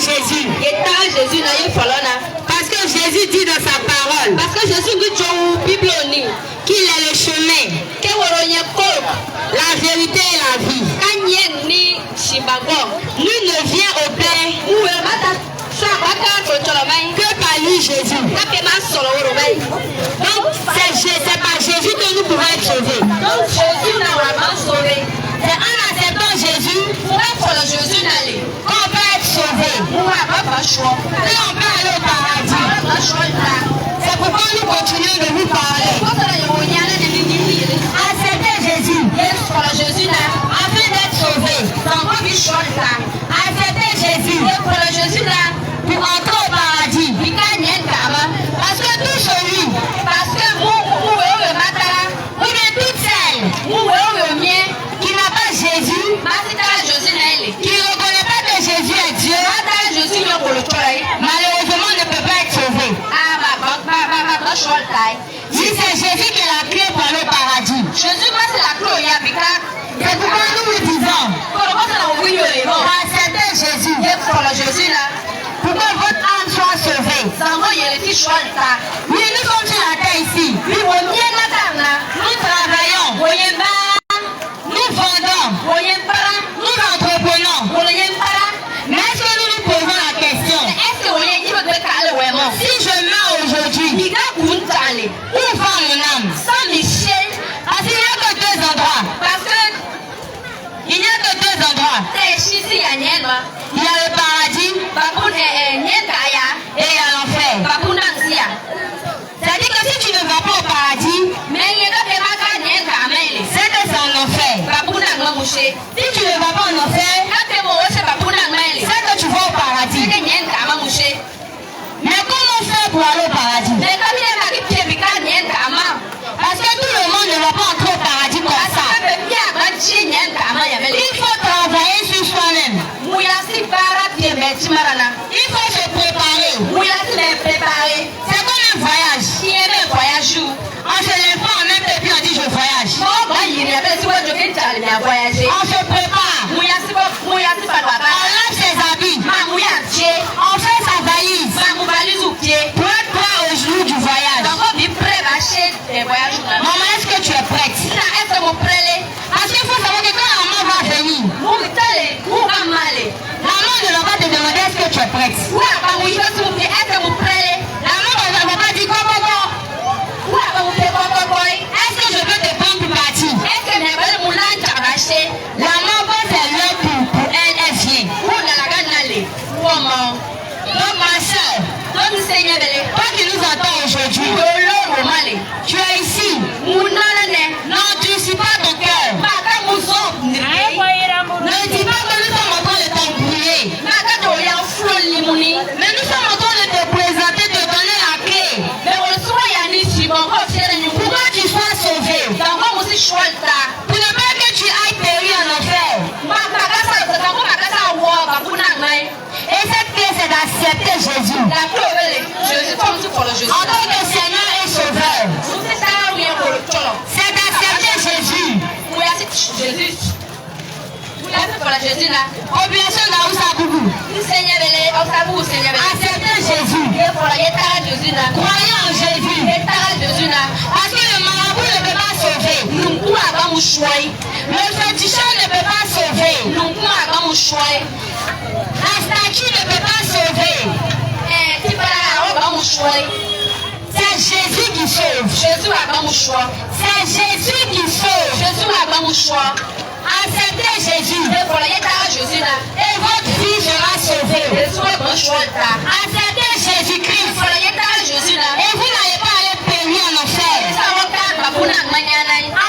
Nul ne vient au Père que par lui, Jésus. Donc, c'est par Jésus que nous pouvons être sauvés. C'est en acceptant Jésus qu'on peut être sauvé. Et on peut aller au paradis. C'est pourquoi nous continuons de vous parler. Acceptez Jésus afin d'être sauvé. Acceptez Jésus pour entrer au paradis. Parce que tout celui ou bien toute celle qui n'a pas Jésus, qui ne reconnaît pas que Jésus est Dieu, malheureusement ne peut pas être sauvé. Si c'est Jésus qui est la clé pour aller au paradis, c'est pourquoi nous vous disons, acceptez Jésus pour que votre âme soit sauvée. Oui, nous sommes sur la terre ici. Nous travaillons, nous vendons, nous entreprenons. Mais est-ce que nous nous posons la question, si je meurs aujourd'hui, où va mon âme? Parce qu'il n'y a que deux endroits. Il n'y a que deux endroits. Il y a le paradis et il y a l'enfer. C'est-à-dire que si tu ne vas pas au paradis, c'est que c'est en enfer. Si tu ne vas pas en enfer, c'est que tu vas au paradis. Mais comment faire pour aller au paradis? Parce que tout le monde ne va pas entrer au paradis comme ça. Il faut travailler sur soi-même. Il faut se préparer. C'est comme un voyage. On se lève pas en même temps et puis on dit je voyage. On se prépare. On lave ses habits. On fait sa valise pour être prêt au jour du voyage. Maman, est-ce que tu es prête? Parce qu'il faut savoir que quand la maman va venir, la maman ne va pas te demander est-ce que tu es prête. La maman ne va pas dire quoi. Est-ce que je peux te prendre pour partir? La maman, quand c'est l'heure pour elle, elle vient. Donc ma soeur, toi qui nous entends aujourd'hui, tu es ici. Non, tu ne suis pas ton cœur. Ne dis pas que nous sommes en train de t'embrouiller. Mais nous sommes en train de te présenter, de te donner la clé. Pourquoi tu sois sauvé? Pour ne pas que tu ailles périr en enfer. Et cette clé, c'est d'accepter Jésus en tant que Seigneur et Sauveur. C'est d'accepter Jésus. Population d'Aoussa-Bougou. Acceptez Jésus. Croyez en Jésus. Parce que le marabout ne peut pas sauver. Le féticheur ne peut pas sauver. La statue ne peut pas sauver. C'est Jésus qui sauve. C'est Jésus qui sauve. Acceptez Jésus. Et votre vie sera sauvée. Acceptez Jésus-Christ. Et vous n'allez pas aller périr en enfer.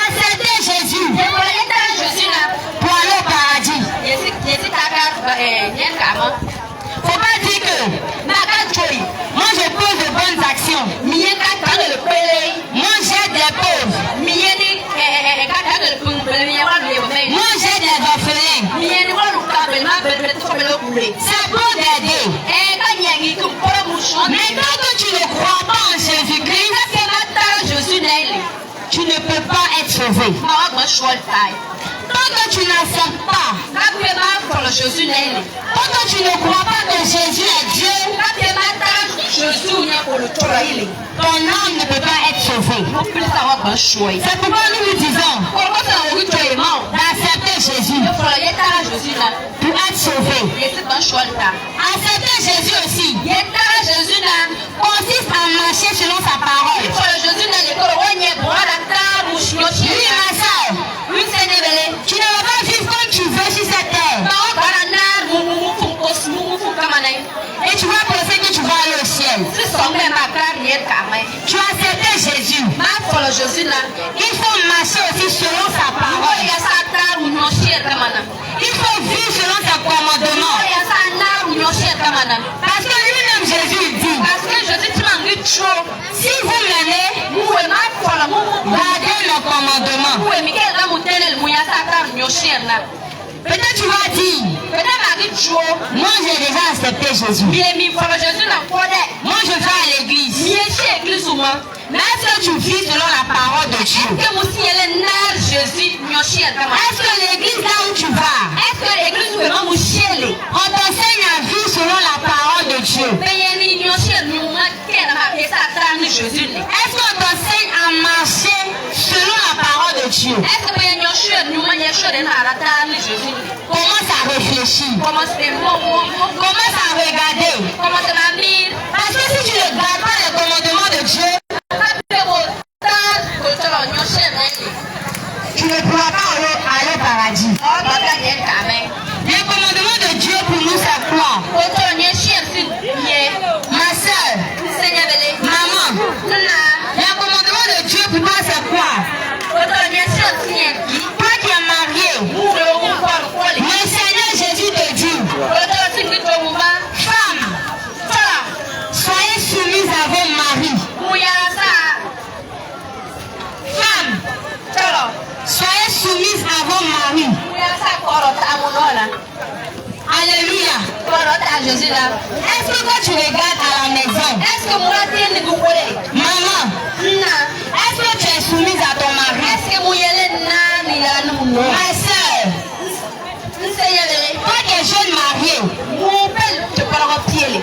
Acceptez Jésus. Pour aller au paradis. Faut pas dire que moi je pose de bonnes actions. Moi j'aide les pauvres. Moi j'aide les orphelins. C'est bon d'aider. Mais tant que tu ne crois pas en Jésus-Christ, tu ne peux pas être sauvé. Tant que tu n'acceptes pas, tant que tu ne crois pas que Jésus est Dieu, ton âme ne peut pas être sauvé. C'est pourquoi nous lui disons d'accepter Jésus pour être sauvé. Accepter Jésus aussi consiste à marcher selon sa parole. Oui, ma soeur, tu ne vas pas vivre comme tu veux sur cette terre. Et tu vas penser que tu vas aller au ciel. Tu as accepté Jésus. Il faut marcher aussi selon sa parole. Il faut vivre selon ses commandements. Parce que lui-même Jésus dit, si vous m'aimez, gardez mes commandements. Peut-être tu vas dire, moi j'ai déjà accepté Jésus. Moi je vais à l'église. Mais est-ce que tu vis selon la parole de Dieu? Est-ce que l'église là où tu vas, on t'enseigne à vivre selon la parole de Dieu? Est-ce qu'on t'enseigne à marcher selon la parole de Dieu? Commence à réfléchir. Commence à regarder. Parce que si tu ne gardes pas les commandements de Dieu, tu ne pourras pas aller au paradis. Les commandements de Dieu pour nous, c'est quoi? Ma soeur, maman, les commandements de Dieu pour toi, c'est quoi? Toi qui es marié, le Seigneur Jésus te dit, femme, soyez soumise à vos maris. Femme, soyez soumise à vos maris. Alléluia. Est-ce que quand tu regardes à la maison, maman, est-ce que tu es soumise à ton mari? Ma soeur, toi qui es jeune mariée,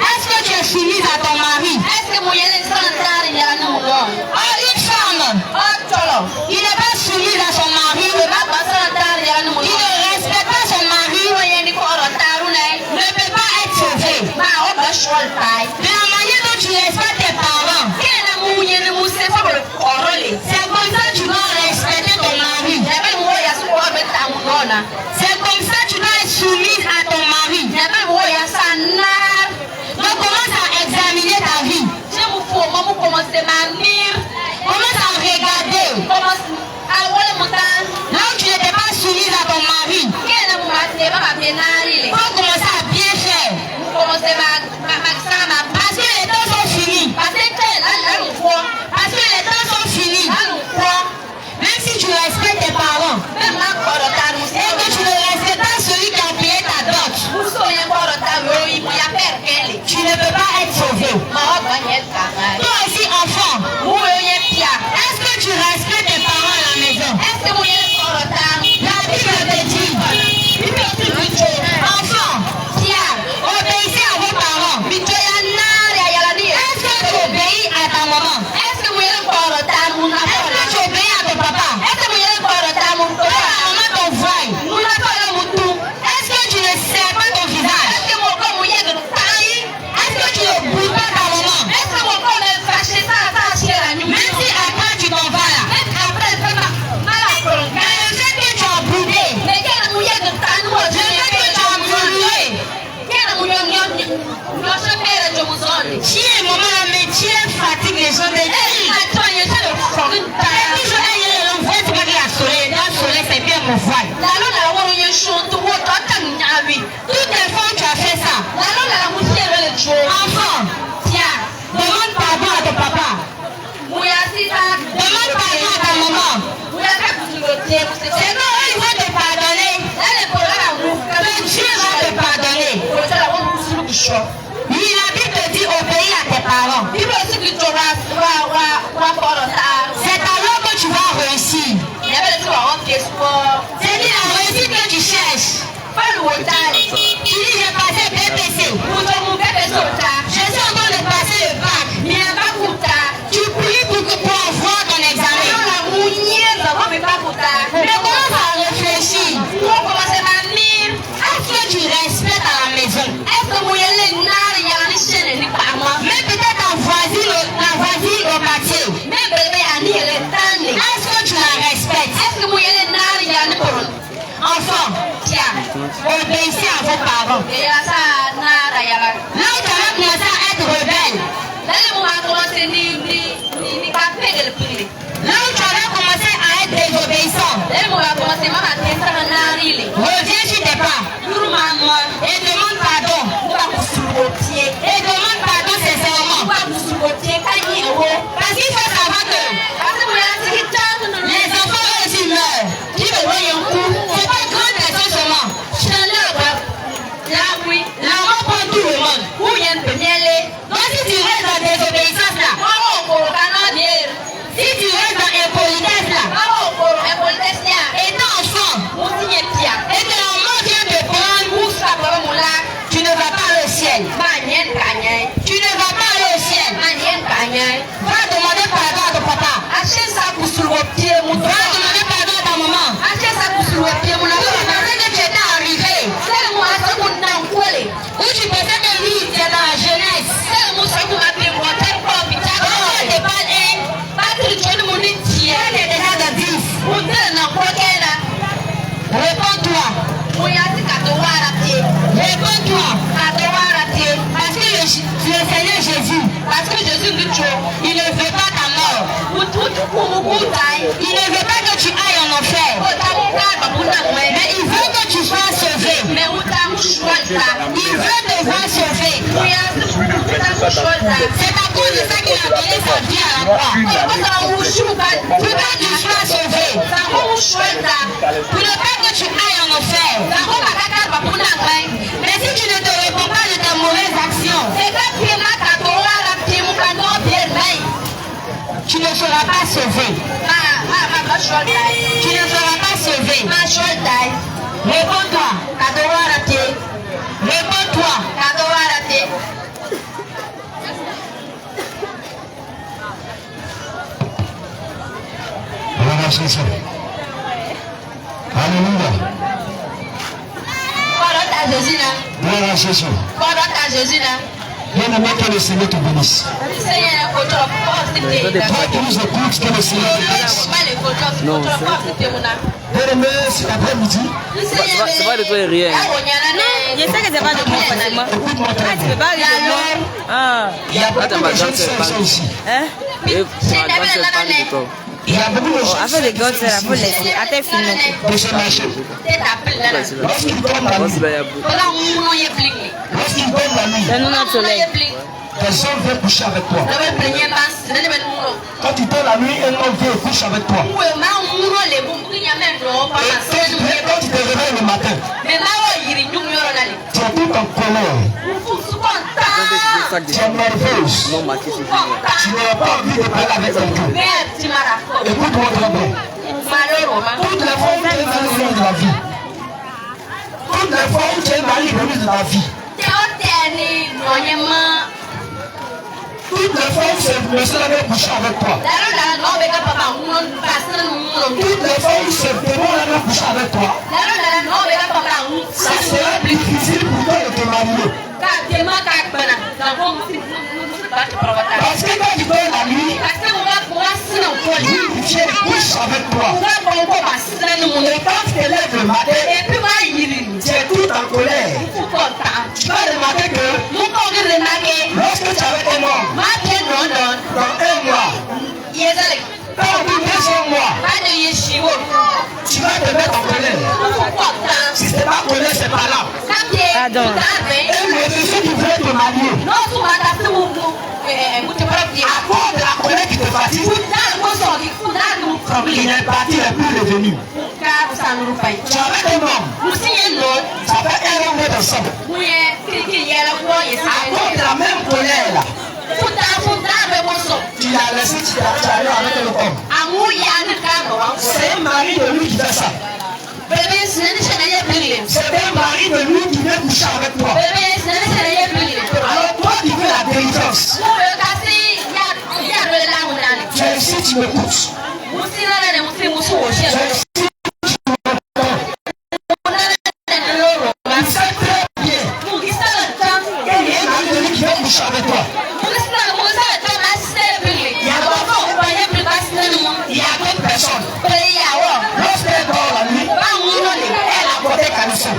est-ce que tu es soumise à ton mari? Une femme, il n'est pas soumise à son mari, il ne respecte pas son mari, ne peut pas être sauvé. De la manière dont tu respectes tes parents, c'est comme ça que tu dois respecter ton mari. C'est comme ça que tu dois être soumise à ton mari. Donc commence à examiner ta vie. Commence à regarder. Là où tu n'étais pas soumise à ton mari, il faut commencer à bien faire. Parce que les temps sont finis. Parce que les temps sont finis. Même si tu respectes tes parents et que tu ne respectes pas celui qui a payé ta dot, tu ne peux pas être sauvé. Toi aussi enfant, est-ce que tu respectes tes parents à la maison? La Bible te dit, enfant, obéissez à vos parents. Est-ce que tu obéis à ta maman? Est-ce que tu obéis à ton papa? Quand la maman t'envoie, est-ce que tu ne serres pas ton visage? Est-ce que tu ne bouges pas ta maman? Même si après tu t'en vas là, mais le fait que tu as boudé, le fait que tu as brûlé, tu es maman là, mais tu es fatigué les gens de dire. C'est bien mon voile. Toutes les fois tu as fait ça. Enfant, tiens, demande pardon à ton papa. Demande pardon à ta maman. C'est quand ils vont te pardonner que Dieu va te pardonner. Oui, la Bible te dit obéis à tes parents. C'est alors que tu vas réussir. C'est dit la réussite que tu cherches. Tu dis j'ai passé BPC. Je suis en train de passer le bac. Tu pries pour avoir vos parents. Là où tu as commencé à être rebelle. Là où tu avais commencé à être désobéissant. Reviens sur tes pas. Et demande pardon. Et demande pardon sincèrement. Parce qu'il faut savoir que les enfants eux aussi meurent. Qui me voit un coup, c'est pas une grande personne seulement. La mort prend tout le monde. Donc si tu restes dans désobéissance là, si tu restes dans impolitesse là, étant enfant, et que la mort vient te prendre, tu ne vas pas aller au ciel. Tu ne vas pas aller au ciel. Va demander pardon à ton papa. Va demander pardon à ta maman. Où tu pensais que tu étais arrivé. Où tu pensais que lui, tu es dans la jeunesse. Réponds-toi. Réponds-toi. Parce que le Seigneur Jésus, il ne veut pas ta mort. Il ne veut pas que tu ailles en enfer. Mais il veut que tu sois sauvé. Il veut te voir sauvé. C'est à cause de ça qu'il a donné sa vie à la croix. Pour que tu sois sauvé. Pour ne pas que tu ailles en enfer. Mais si tu ne te réponds pas de tes mauvaises actions, tu ne seras pas sauvé. Tu ne seras pas sauvé. Réponds-toi. Réponds-toi. Alléluia. Bien-aimé, que le Seigneur te bénisse. Toi qui nous écoutes, que le Seigneur te bénisse. Bien-aimé, cet après-midi, C'est pas de toi et rien. Je sais que c'est pas de moi facilement. écoute-moi très Tu peux bien. pas rire de moi. Ah. Il y a beaucoup de jeunes sœurs ici. Hein? Il y a beaucoup de jeunes Après les gars, c'est la faut laisser. À tes films. de ce marché. Lorsqu'ils tombent la nuit, C'est nous notre soleil. tes hommes viennent coucher avec toi. Quand tu tombes la nuit, un homme vient coucher avec toi. Et quand tu te réveilles le matin, tu es tout en colère. Tu es nerveuse. Tu n'as pas envie de parler avec quelqu'un. Écoute-moi très bien. Toutes les fois où tu es malheureux de la vie, toutes les fois où tu es malheureux de la vie, toutes les fois où c'est le seul avec coucher avec toi, toutes les fois où c'est le démon avec coucher avec toi, ça sera difficile pour toi de te marier. Parce que quand tu dors la nuit, lui vient coucher avec toi. Et quand tu te lèves le matin, tu es tout en colère. Tu vas remarquer que lorsque tu es avec un homme, dans un mois, quand au bout de 2 mois, tu vas te mettre en colère. Si ce n'est pas colère, c'est pas là. Pardon. Et le monsieur qui veut te marier, à cause de la colère qui te fatigue, il est parti, il n'est plus revenu. Tu avais un homme, ça fait 1 an ensemble. À cause de la même colère là, tu l'as laissé, tu es allé avec un homme. C'est un mari de lui qui fait ça. C'est un mari de lui qui vient coucher avec toi. Alors toi qui veux la délivrance, tu es ici, tu m'écoutes. Avec toi. Il y a d'autres personnes. Lorsqu'elle dort la nuit, elle a porté camisson.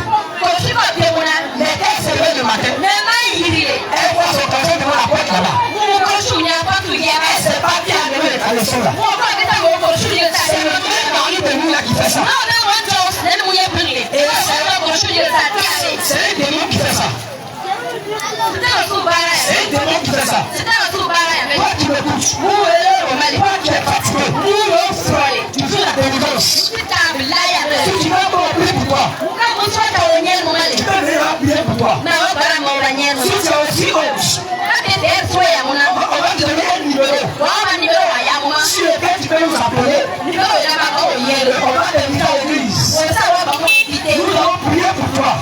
ça. C'est un démon qui fait ça. C'est un démon qui fait ça. Toi, tu m'écoutes. Toi, tu es fatigué. Tu fais la délivrance. Si tu veux qu'on prie pour toi, tu peux venir prier pour toi. Si tu es aussi honte, on va te donner un numéro sur lequel tu peux nous appeler. On va t'inviter à l'église. Nous allons prier pour toi.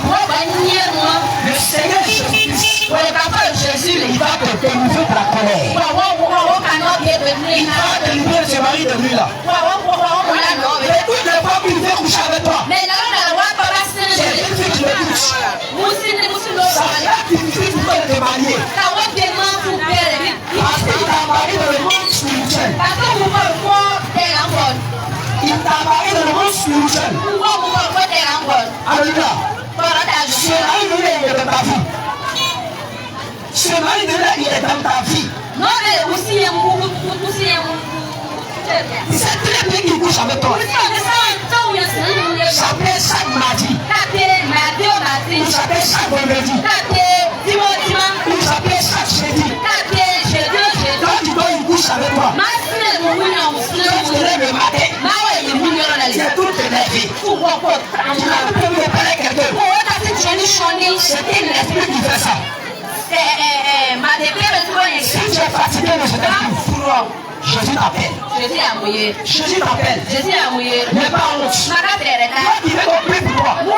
Le Seigneur Jésus-Christ, il va te délivrer de la colère. Il va délivrer de ce mari de nuit là. Et toutes les fois qu'il veut coucher avec toi, c'est une fille qui le touche. Ça va être difficile pour toi de te marier. Parce qu'il t'a marié dans le monde spirituel. Il t'a marié dans le monde spirituel. Alléluia. Ce mari de nuit, il est dans ta vie. Ce mari de nuit, il est dans ta vie. Il sait très bien qu'il couche avec toi. Ça fait chaque mardi. Ça fait chaque vendredi. Ça fait chaque jeudi. Quand tu dois, il couche avec toi. Quand tu te lèves le matin, tu es tout énervé. Tu n'as plus de parler quelqu'un. C'est un esprit qui fait ça. Si tu es fatigué de ce temps, Jésus t'appelle. Jésus t'appelle. N'aie pas honte. Toi qui veux qu'on prie pour toi. Pour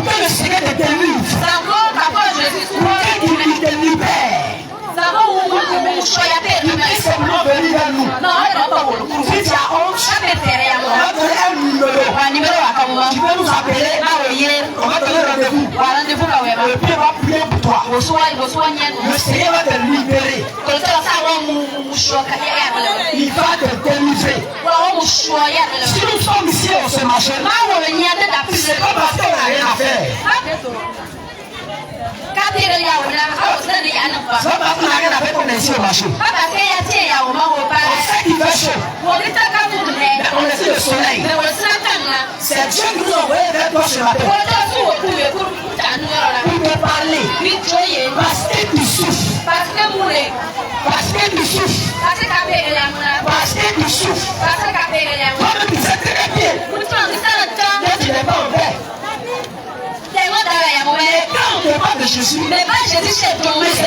que le Seigneur te délivre. Pour qu'il te libère. Il peut simplement venir vers nous. Si tu as honte, on va donner un numéro. Tu peux nous appeler. On va donner rendez-vous. Et puis on va prier pour toi. Le Seigneur va te libérer. Il va te délivrer. Si nous sommes ici on se marche, c'est pas parce qu'on n'a rien à faire. C'est pas parce qu'on n'a rien à faire qu'on est ici au marché. On sait qu'il fait chaud. Mais on est sur le soleil. C'est Dieu qui nous a envoyé vers toi ce matin. Pour te parler. Parce que tu souffres. Parce que tu souffres. Parce que tu souffres. Toi-même tu sais très bien. Mais tu n'es pas en paix. Mais quand on te parle de Jésus, mais c'est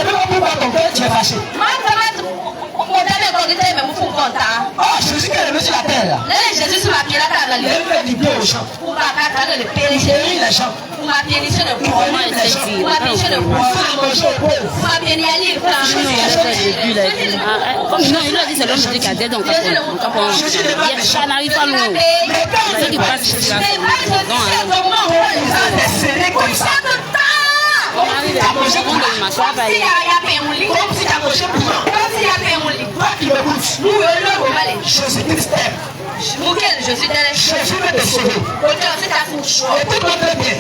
même pas pourquoi ton père tu es fâché. Oh, Jésus qui est levé sur la terre là. Il fait du bien aux gens. Il guérit les gens. Il il a dit c'est l'homme qui a dit donc ça n'arrive pas loin. C'est qui passe sur la Jésus-Christ t'aime. Jésus veut te sauver. Et tout notre bien.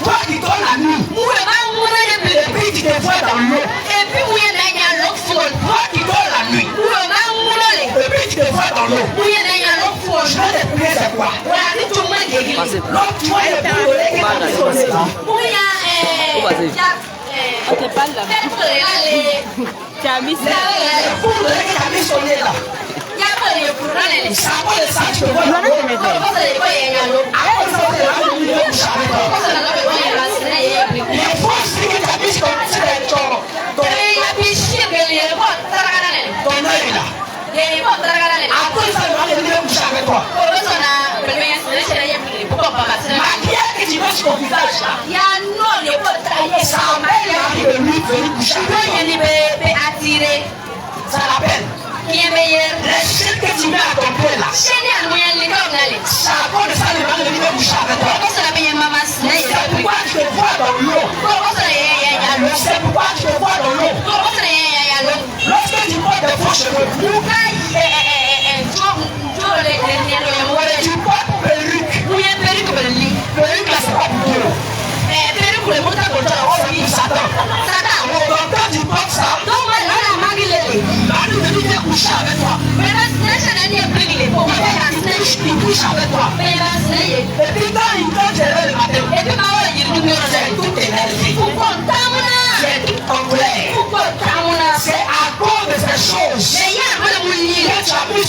Toi qui dors la nuit. Et puis tu te vois dans l'eau. Toi qui dors la nuit. Et puis tu te vois dans l'eau. Je vais te prier c'est quoi? L'autre toi il est plus volé que tu as mis sonné là. Ça va le sang, tu te vois dans l'eau. Les forces que tu as mis comme tu es ton œil là. Après ça, il va venir coucher avec toi. Maquillage que tu mets sur ton visage là. Ça m'aide de lui venir coucher avec toi. Ça l'appelle. Les chaînes que tu mets à ton pied là. Ça apporte ça, il va venir coucher avec toi. C'est pourquoi tu te vois dans l'eau. C'est pourquoi tu te vois dans l'eau. Lorsque tu portes des faux cheveux, tu portes perruque. Perruque là, c'est pas pour toi. C'est pour Satan. Donc quand tu portes ça, il va venir coucher avec toi. Il couche avec toi.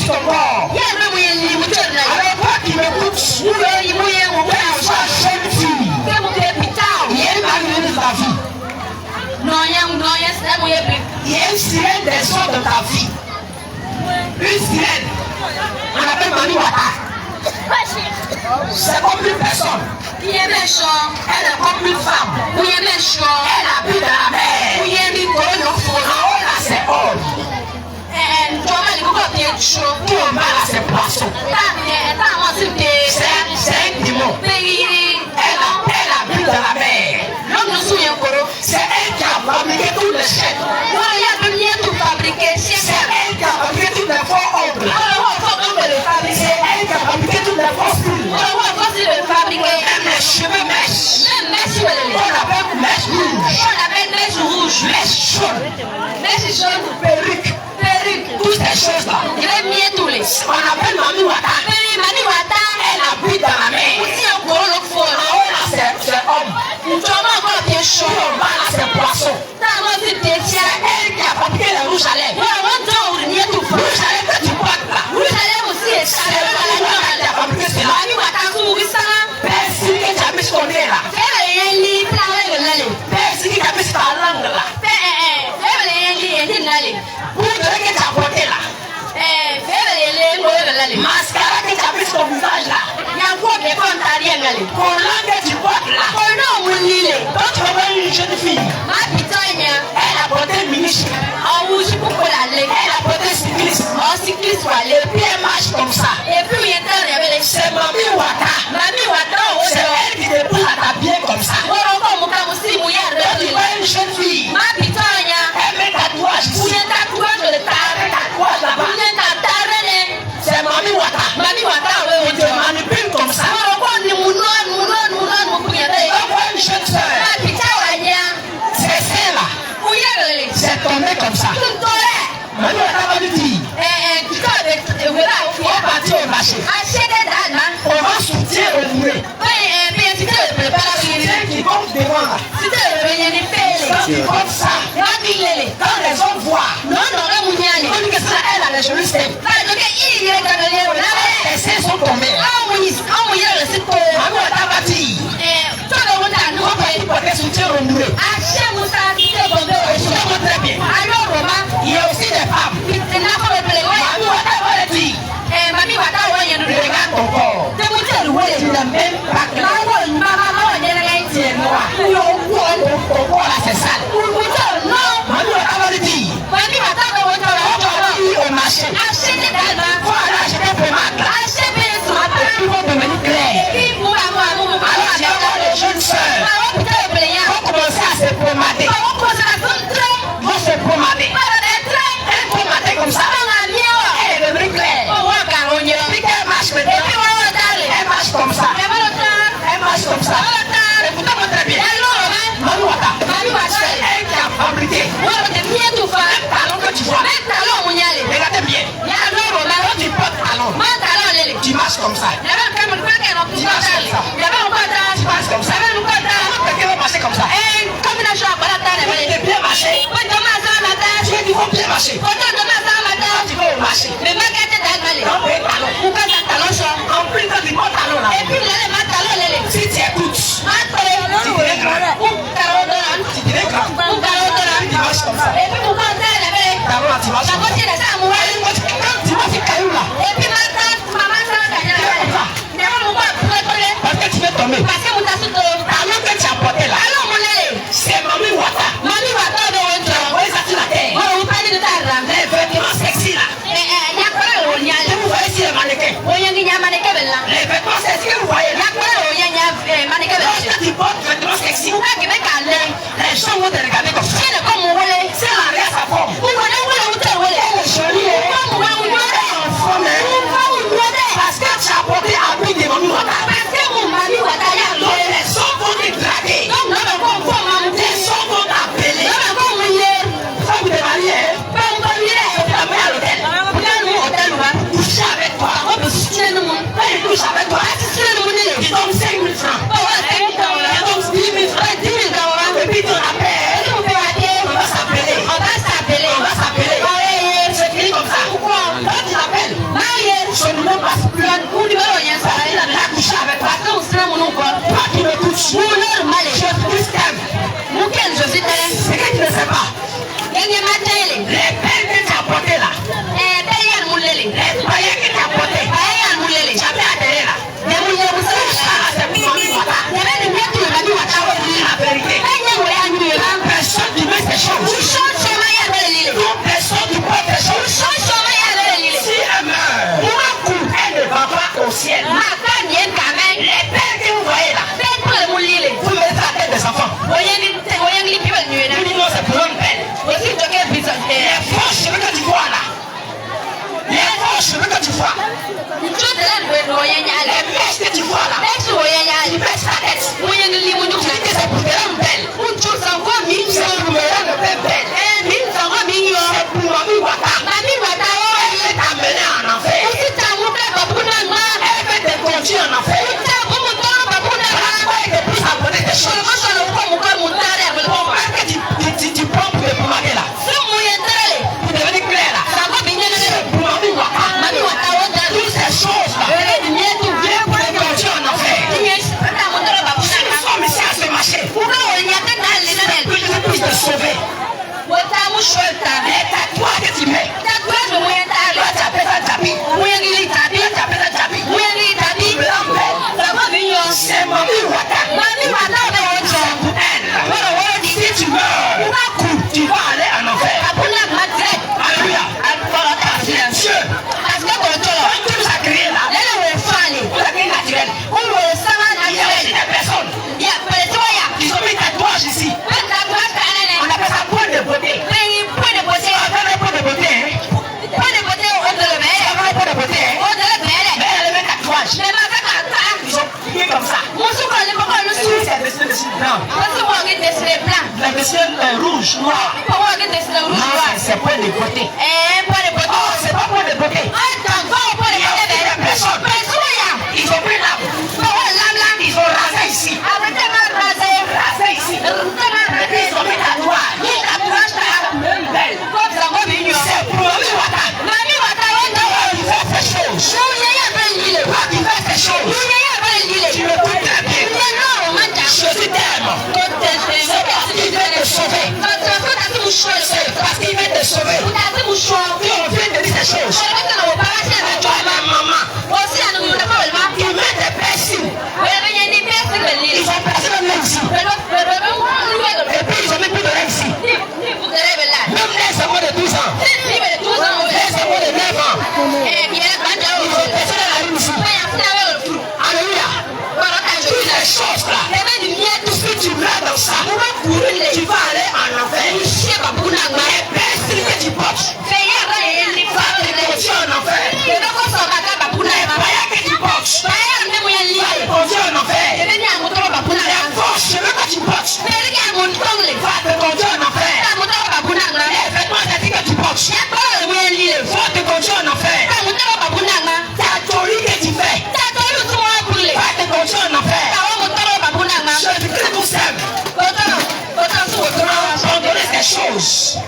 ton corps. Alors toi qui m'écoutes, sois jeune fille. Il y a une arrivée de ta vie. Il y a une sirène des sons de ta vie. Une sirène. On appelle Mami Wata. C'est comme une personne. Elle est comme une femme. Elle habite dans la mer. En haut là c'est or. Tout en bas là c'est poisson. C'est un démon. Elle habite dans la mer. C'est elle qui a fabriqué tous les chèques. C'est elle qui a fabriqué tous les faux ongles. C'est elle qui a fabriqué tous les faux styles. Même les cheveux mèches. On appelle mèches rouges. Mèches jaunes. Perruque. Toutes ces choses-là. On appelle Mami Wata. Elle habite dans la mer. En haut là c'est homme. Tout en bas là c'est poisson. C'est elle qui a fabriqué les rouges à lèvres. Rouge à lèvres que tu portes là. C'est elle qui a fabriqué cela. Persil que tu as mis sur ton nez là. Persil que tu as mis sur ta langue là. Poudre que tu as porté là. Mascara que tu as mis sur ton visage là. Collant que tu portes là. Quand tu vois une jeune fille, elle a porté mini-jupe. Elle a porté cycliste. Les pieds marchent comme ça. C'est Mami Wata. C'est elle qui te pousse à t'habiller comme ça. Quand tu vois une jeune fille, elle met tatouage ici. Tatouage là-bas. C'est Mami Wata. On te manipule comme ça. Une jeune soeur, c'est celle-là. C'est tombé comme ça. Mami Wata va lui dire, on va partir au marché. On va sortir au mouret. Celle qui compte devant là. Quand tu comptes ça, quand les hommes voient, on dit que ça, elle a les cheveux secs. Les seins sont tombés. Mami Wata va dire, on va porter soutien au mouret. Très bien. Il y a aussi des femmes. Mami Wata va le dire, regarde ton corps. Tu n'as même pas que tu es noir. Ton corps là c'est sale. Mami Wata va le dire, au marché. Voilà, je vais faire ma classe. Ils vont devenir clairs. Alors tu vas voir les jeunes sœurs. Vont commencer à se pomader. Vont se pomader. Elle pomader comme ça. Elle est devenue claire. Puis qu'elle marche maintenant. Elle marche comme ça. Elle marche comme ça. Écoutez-moi très bien. Mami Wata. C'est elle qui a fabriqué. Un talon que tu vois. Regardez bien. Quand tu portes talon, tu marches comme ça. Tu marches comme ça. Quelqu'un va marcher comme ça. Tu es bien marché. Tu es du bon bien marché. Quand tu vas au marché, on met talon. En plus quand tu portes talon là. Si tu écoutes, tu dirais grand. Tu dirais grand. Tu marches comme ça. Talon là, tu marches comme ça. Quand tu vas faire caillou là. Parce que tu veux tomber. Talon que tu as porté là. C'est Mami Wata. Tu as envoyé ça sur la terre. Les vêtements sexy là. Vous voyez ici les mannequins. Les vêtements sexy que vous voyez là. Lorsque tu portes vêtements sexy, les gens vont te regarder comme ça. C'est l'arrière sa forme. Elle est jolie. Elle est en forme. Parce que tu as porté habit de Mami Wata. Donc les gens vont te draguer. Les gens vont t'appeler. Ça vous te mariez. Vous te mariez à l'hôtel. Coucher avec toi. Quand il couche avec toi, tu donnes 5 000 francs. Tu donnes 10 000 francs. Et puis tu rappelles. Les faux cheveux que tu vois là. Les faux cheveux que tu vois. Les mèches que tu vois là. Ils baissent la tête. Tu dis que c'est pour te rendre belle. C'est pour me rendre belle. C'est pour Mami Wata. Elle veut t'amener en enfer. Elle veut te conduire en enfer. Elle te pousse à bonner des choses. Tu prends pour te pomader là. Pour devenir clair là. C'est pour Mami Wata. Toutes ces choses là. Viens pour te conduire en enfer. Si nous sommes ici à ce marché, je puisse te sauver. Les tatouages que tu mets. Toi, tu appelles ça tapis. Toi, tu appelles ça tapis. C'est Mami Wata. C'est pour elle. Si tu meurs, tu vas aller en enfer. Alléluia. Silencieux. Tu nous as créé là. Tu as créé naturel. Il y a aussi des personnes. Ils ont mis tatouage ici. On appelle ça point de beauté. C'est un point de beauté. C'est un point de beauté. Mais elle met tatouage. Ils ont plié comme ça. C'est dessiné blanc. La dessiné rouge, noir. Noir, c'est point de beauté. Oh, c'est pas point de beauté. Il y a aussi des personnes. Ils ont pris l'arbre. Ils ont rasé ici. Rasé ici. Ils ont mis tatouage. Belle. C'est pour Mami Wata. Tu fais ces choses. Tu fais ces choses. Tu me coups très bien. Je t'aime. C'est parce qu'il veut te sauver. C'est parce qu'il veut te sauver. Tu reviens de dire ces choses. Toi, ma maman. Tu mets des piercings. Ils ont placé le nez ici. Et puis ils ont mis plus de rêve ici. Même les enfants de 12 ans. Les enfants de 9 ans. Ils ont placé la rue ici. Alléluia. Toutes les choses là. Si tu mets dans ça, tu vas aller en enfer. Les piercings que tu portes. Va te conduire en enfer. Les paillettes que tu portes. Va te conduire en enfer. Les faux cheveux que tu portes. Va te conduire en enfer. Les vêtements que tu portes. Va te conduire en enfer. Ta jolie que tu fais. Va te conduire en enfer. Jésus-Christ nous aime. Pardonnez ces choses.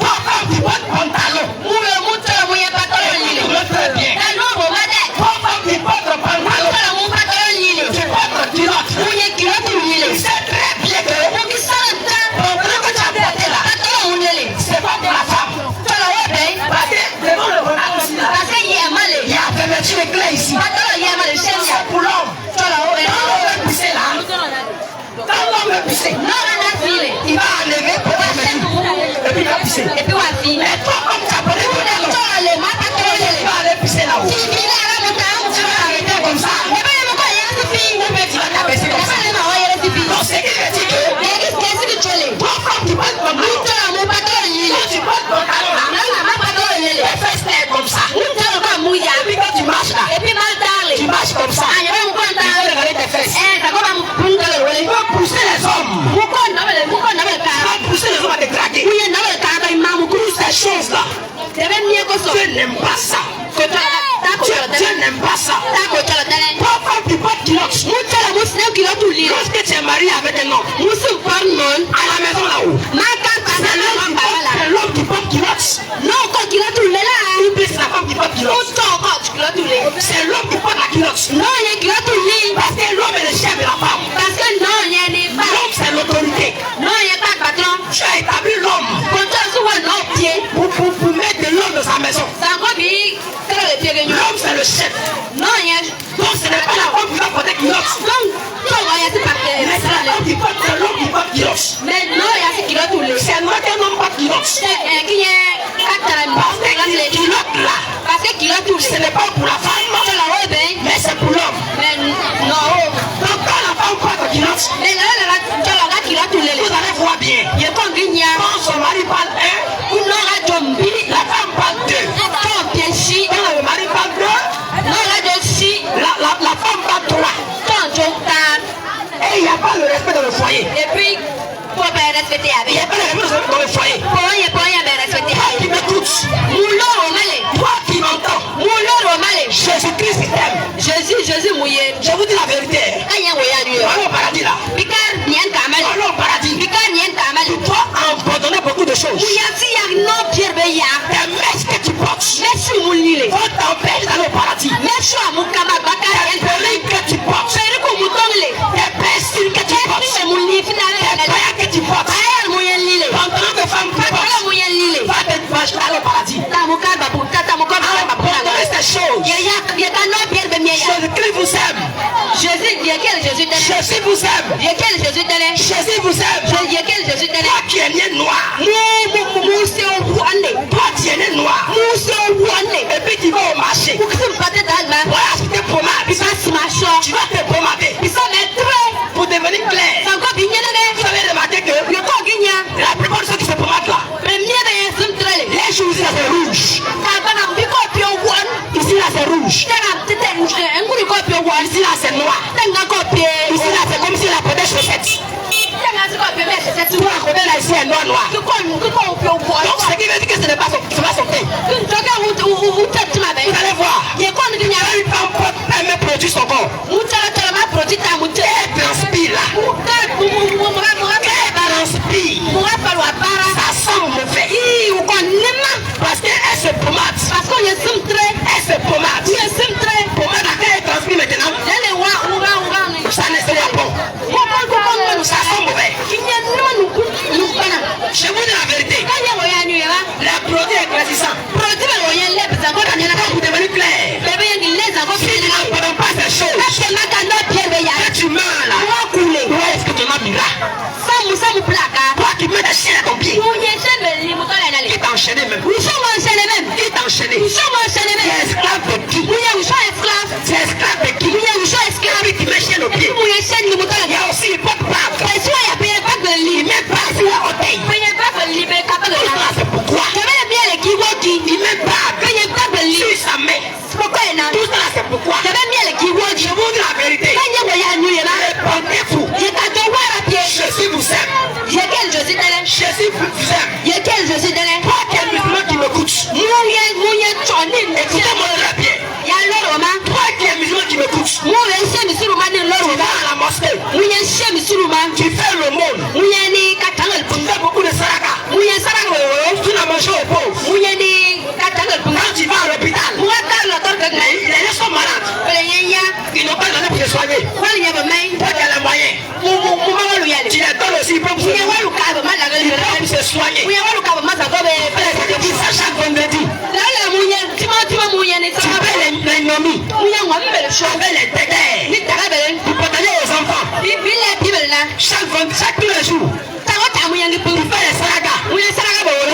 Toi, femme, tu portes pantalon. Tu me très bien. Toi, femme, tu portes pantalon. Tu portes culotte. Tu sais très bien que le pantalon que tu as porté là, c'est pas pour la femme. Parce que devant le pantalon, il y a fermeture de clé ici. C'est pour l'homme. Quand l'homme veut pisser là, il va enlever pour la mettre. Et puis il va pisser. Mais toi, comme tu as porté ton pantalon, tu vas aller pisser là-haut. Tu vas arrêter comme ça. Tu vas t'abaisser comme ça. Donc c'est qui veut dire que toi, comme tu portes ton pantalon, quand tu portes ton pantalon là, les fesses sont comme ça. Et puis quand tu marches là, tu marches comme ça. Tu veux regarder tes fesses. Tu veux pousser les hommes. Tu veux pousser les hommes à te draguer. Toutes ces choses là. Dieu n'aime pas ça. Dieu n'aime pas ça. Pourquoi tu portes culotte? Lorsque tu es marié avec un homme, à la maison là-haut, c'est l'homme qui porte culotte. Ou bien c'est la femme qui porte culotte. C'est l'homme qui porte la culotte. Parce que l'homme est le chef de la femme. L'homme c'est l'autorité. Tu as établi l'homme pour mettre de l'homme dans sa maison. L'homme c'est le chef. Donc ce n'est pas la femme qui va porter culotte. Mais c'est la femme qui porte culotte. C'est moi qui n'aime pas culotte. Parce que culotte là, ce n'est pas pour la femme, mais c'est pour l'homme. Donc quand la femme porte culotte, vous allez voir bien. Quand son mari parle il n'y a pas le respect dans le foyer. Et puis, pour bien respecter Il n'y a avec. pas de respect dans le foyer. Pour rien bien respecter Toi qui avec. m'écoutes, Moulon au malais. toi qui m'entends, Moulon au malais. Jésus-Christ t'aime. Jésus mouillé. Je vous dis la vérité. Aïe, oui, Allons au paradis là. Bikar, nien kamal. Allons au paradis. Bikar, nien kamal. Tu dois abandonner beaucoup de choses. Ouyati yak non pierre beya. Tes messes que tu portes Merci moulile. vont t'empêcher d'aller au paradis. Merci à Moukama Bakar. Tes pelines que tu portes, Férico Moutongle. tes blessures que tu portes, Férico moulini tes finalement. prières que tu portes. Ayal mouyen lile. Pendant que femme Papa porte, mouyen lile. va te vacher d'aller au paradis. Tamuka babu, tatamuka babu. Abandonnez ces choses. Yaka non pierre beya. Jésus-Christ vous aime. Jésus, quel Jésus t'aime. Jésus vous aime. Quel Jésus t'aime. Jésus vous aime. Quel Jésus t'aime. Toi qui es né noir, Mousse au wane. toi qui es né noir, Mousse au wane. et puis tu vas au marché. Uksim pate dalma. Voilà, tu te pommades. Bisa smasho. Tu vas te pommader Bisa metre. pour devenir clair. Sanko binyene. Vous avez remarqué que Yoko ginya. la plupart de ceux qui se pommadent là, Premier ben sumtrele. les choses là c'est rouge. Kabana biko pio wan. Ici là c'est rouge. Tena tete nguri ko pio wan. Ici là c'est noir. Tenga ko pie. Ici là c'est comme si la peau des chaussettes. Tenga ko pie mais c'est tout. Toi à côté là ici est noir noir. Ko pio wan. Donc ce qui veut dire que ce n'est pas son thé. Ntoka u tete ma ben. Vous allez voir. Ye ko ni nya. Une femme peut aimer produire son corps. Mutala tala ma produit ta mutte. Elle transpire là. Elle transpire. Ça sent mauvais. Parce qu'elle se pommade. Elle se pommade. Pommade à laquelle elle transpire maintenant. Ça ne sera pas bon. Ça sent mauvais. Je vous dis la vérité. Le produit est grandissant. Vous devenez clair. Si nous n'abandonnons pas ces choses, quand tu meurs là, où est-ce que ton âme ira? Toi qui mets des chiens à ton pied, qui t'a enchaîné même. Qui t'a enchaîné? Tu es esclave de qui? Tu es esclave de qui? Et puis tu mets chien au pied. Il y a aussi une porte brave. Il met pas sur la orteil. Tout ça c'est pourquoi. Il met pas sur sa main. Tout ça c'est pourquoi. Je vous dis la vérité. Répondez-vous. Jésus vous aime. Jésus vous aime. Toi qui es musulman qui m'écoute, écoutez-moi très bien. Toi qui es musulman qui m'écoute, tu vas à la mosquée, tu fais le monde, tu fais beaucoup de saraka, tu n'as mangé aux pauvres. Quand tu vas à l'hôpital, les gens sont malades, ils n'ont pas donné pour se soigner. Toi qui as les moyens, tu les donnes aussi pour se soigner. Ça chaque vendredi, tu fais les nomis, tu fais les tétères, tu peux donner aux enfants. Chaque tous les jours, tu fais les saragas.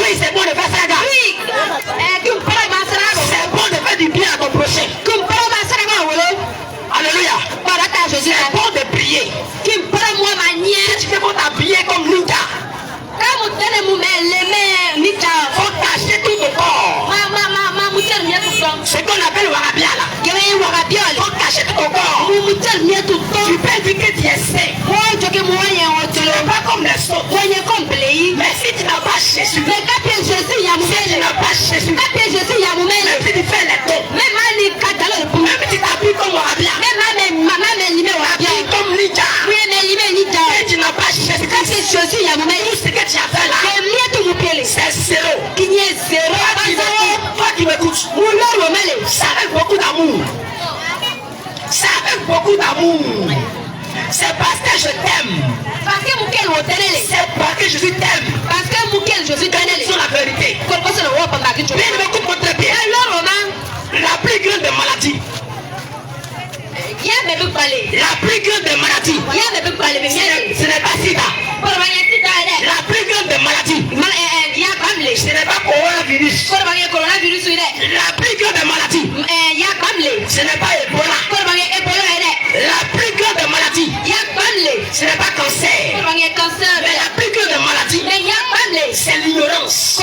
Oui, c'est bon de faire saragas. C'est bon de faire du bien à ton prochain. Alléluia. C'est bon de prier. Tu fais bon t'habiller comme ninja. Faut cacher tout ton corps. Ce qu'on appelle warabia là. Faut cacher tout ton corps. Tu peux dire que tu es saint. Tu n'es pas comme les autres. Mais si tu n'as pas Jésus, si tu n'as pas Jésus, même si tu fais les taux, même si tu t'habilles comme warabia, comme ninja, et tu n'as pas Jésus, tout ce que tu as fait là, c'est zéro. Toi qui m'écoutes, ça avec beaucoup d'amour. Ça avec beaucoup d'amour. C'est parce que je t'aime. C'est parce que Jésus t'aime. Disons la vérité. Bien, écoute-moi très bien. La plus grande des maladies. La plus grande des maladies. Ce n'est pas sida. La plus grande des maladies. Ce n'est pas coronavirus. La plus grande des maladies. Ce n'est pas Ebola. La plus grande des maladies. Ce n'est pas cancer. Mais la plus grande des maladies, c'est l'ignorance.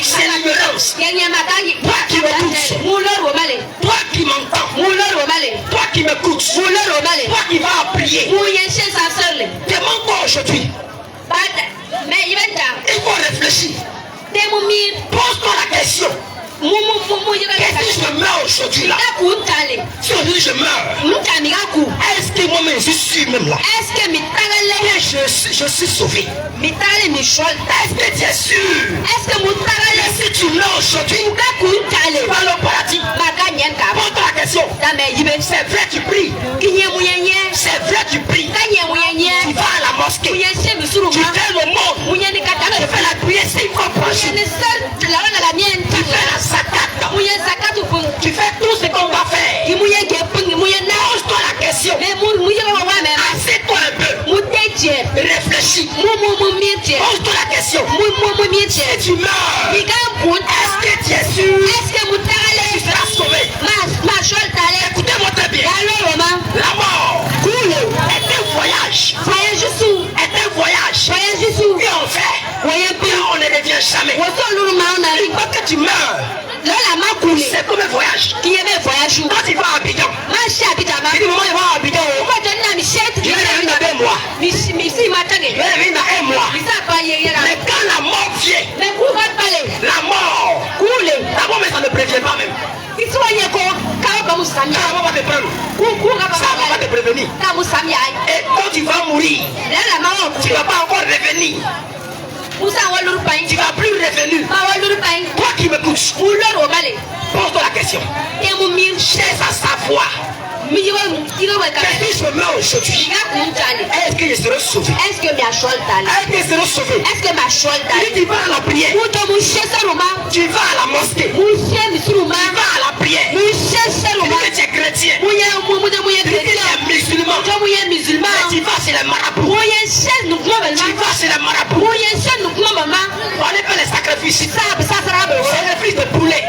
C'est l'ignorance. Toi qui m'écoutes, toi qui m'entends, toi qui m'écoutes, toi qui vas prier, aujourd'hui. Il faut réfléchir. Pose-toi la question. Qu'est-ce que je meurs aujourd'hui là? Si aujourd'hui je meurs, est-ce que moi-même je suis sûr même là? Je suis sauvé? Est-ce que tu es sûr? Si tu meurs aujourd'hui, tu vas aller au paradis. Pose-toi la question. C'est vrai tu pries? C'est vrai tu pries? Tu vas à la mosquée? Tu fais le monde? Tu fais la prière 5 fois par jour? Tu fais la zakat? Tu fais tout ce qu'on va faire? Pose-toi la question. Assieds-toi un peu. Réfléchis. Pose-toi la question. Si tu meurs, est-ce que tu es sûr? Tu seras sauvé? Écoutez-moi très bien. La mort est un voyage. Est un voyage. Et on fait. Et on ne revient jamais. Une fois que tu meurs, c'est comme un voyage. Quand tu vas à Abidjan, tu dis maman, il va à Abidjan. Je vais revenir dans 2 mois. Je vais revenir dans 1 mois. Mais quand la mort vient, la mort, d'abord, mais ça ne prévient pas même. Ça va te prendre. Ça va te prévenir. Et quand tu vas mourir, tu ne vas pas encore revenir. Tu ne vas plus revenir. Toi qui m'écoutes, pose-toi la question. Cherche à savoir. Qu'est-ce que je meurs aujourd'hui? Est-ce que je serai sauvé? Est-ce que je serai sauvé? Tu vas à la prière. Tu vas à la mosquée. Tu vas à la prière. Tu es chrétien. Tu es musulman. Tu vas chez les marabouts. Tu vas chez les marabouts. On n'est pas les sacrifices. Sacrifice de poulet.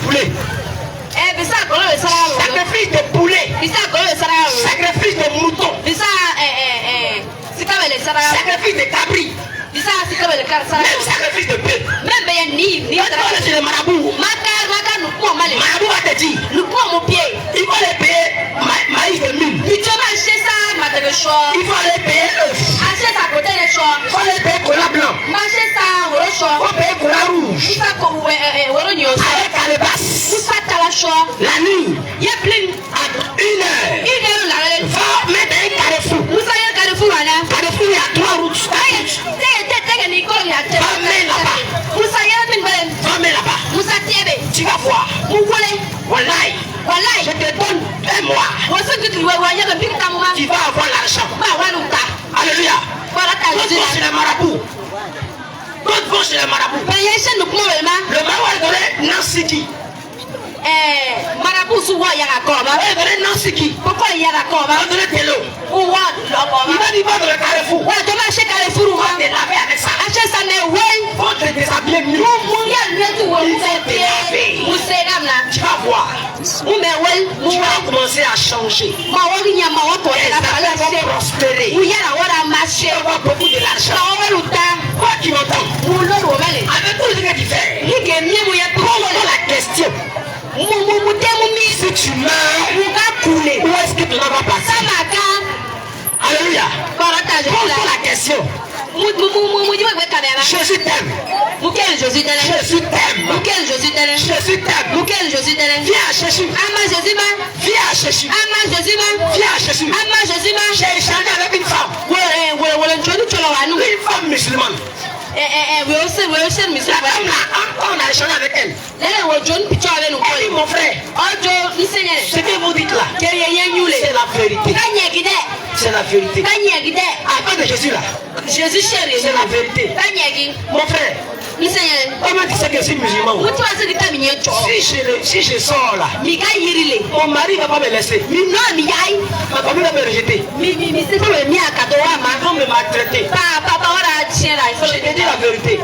Poulet. Sacrifice de poulet. Sacrifice de mouton. Sacrifice de cabri. Même sacrifice de bœuf. C'est le marabout. Marabout va te dire, il faut les payer maïs de mine. Il faut les payer œufs. Il faut les payer cola blanc. Il faut payer cola rouge. Avec calebasse. La nuit, à 1h, va mettre un carrefour. Carrefour, il y a 3 routes. Va mettre là-bas. Tu vas voir. Wallahi. Je te donne 1 mois. Tu vas avoir l'argent. Alléluia. D'autres vont chez les marabouts. Le marabout a donné Nansiki. Nansiki. Pourquoi il y a d'accord? Il va donner Télo. Il va dire dans le carrefour. Tu vas te laver avec ça. Faut te déshabiller mieux. Tu vas voir. Tu vas commencer à changer. Les affaires vont prospérer. Tu vas avoir beaucoup de l'argent. Quoi qui m'entend? Avec tout ce que tu fais, pose-toi la question. Si tu meurs, où est-ce que tu vas passer? Alléluia. Pose-toi la question. Jésus t'aime. Jésus t'aime. Jésus t'aime. Viens à Jésus. Viens à Jésus. Viens à Jésus. J'ai échangé avec une femme. Une femme musulmane. On a échangé avec elle. Elle dit mon frère, ce que vous dites là, c'est la vérité. C'est la vérité. Avant de Jésus là, c'est la vérité. Mon frère, comment tu sais que je suis musulman? Si je sors là, mon mari ne va pas me laisser. Ma famille va me rejeter. Ils vont me maltraiter. Je te dis la vérité.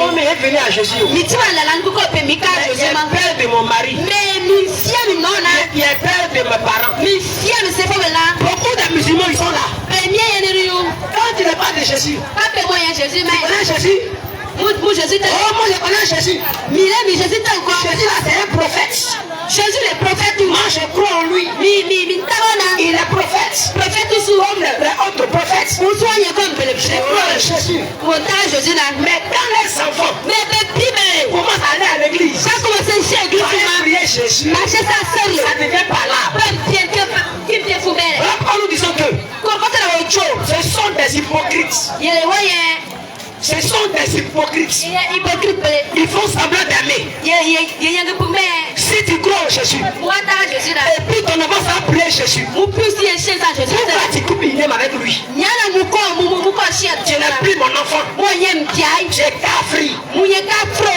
On est venu à Jésus. Il est père de mon mari. Il est père de mes parents. Beaucoup de musulmans ils sont là. Quand tu n'es pas de Jésus, tu connais Jésus. Moi Jésus tel. Oh, moi je connais Jésus. Mille Jésus tel quoi? Jésus là c'est un prophète. Jésus le prophète. Moi je crois en lui. Il est prophète. Prophète sous Comme les autres prophètes. Pour soigner comme le Je crois en Jésus. montage Jésus là. Mais quand les enfants commencent à aller à l'église, Ça commence à chercher quand ils prier Jésus, Marcher ça seul. ça devient pas là. Là, nous disons que ce sont des hypocrites. Ce sont des hypocrites. Ils font semblant d'aimer. Si tu crois en Jésus, et puis ton enfant va prier Jésus, pourquoi tu coupes une même avec lui? Tu n'es plus mon enfant. J'ai cafri.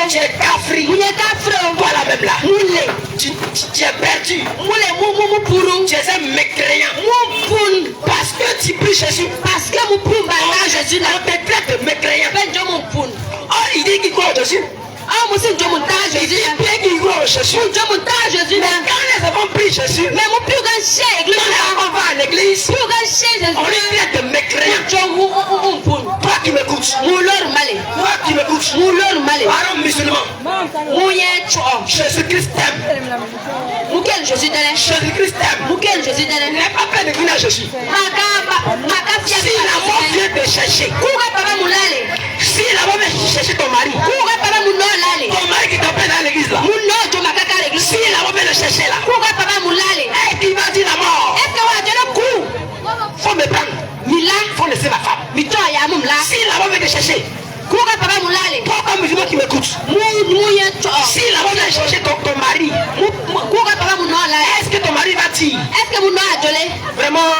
J'ai cafri. Toi la même là. Tu es perdu. Tu es un mécréant. Parce que tu pries Jésus. On te traite de mécréant. Oh, il dit qu'il croit en Jésus. Il dit bien qu'il croit en Jésus. Mais quand les enfants prient Jésus, quand les enfants vont à l'église, on lui traite de mécréant. Toi qui m'écoutes. Toi qui m'écoutes. Parents musulmans. Jésus-Christ t'aime. Jésus-Christ t'aime. N'aie pas peur de venir à Jésus. Si la mort vient te chercher, si la mort vient chercher ton mari, ton mari qui t'appelle dans l'église là, si la mort vient le chercher là, et qui va dire la mort, faut me prendre, faut laisser ma femme. Si la mort vient te chercher, toi comme musulman qui m'écoute, si la mort vient chercher ton mari, est-ce que ton mari va dire vraiment,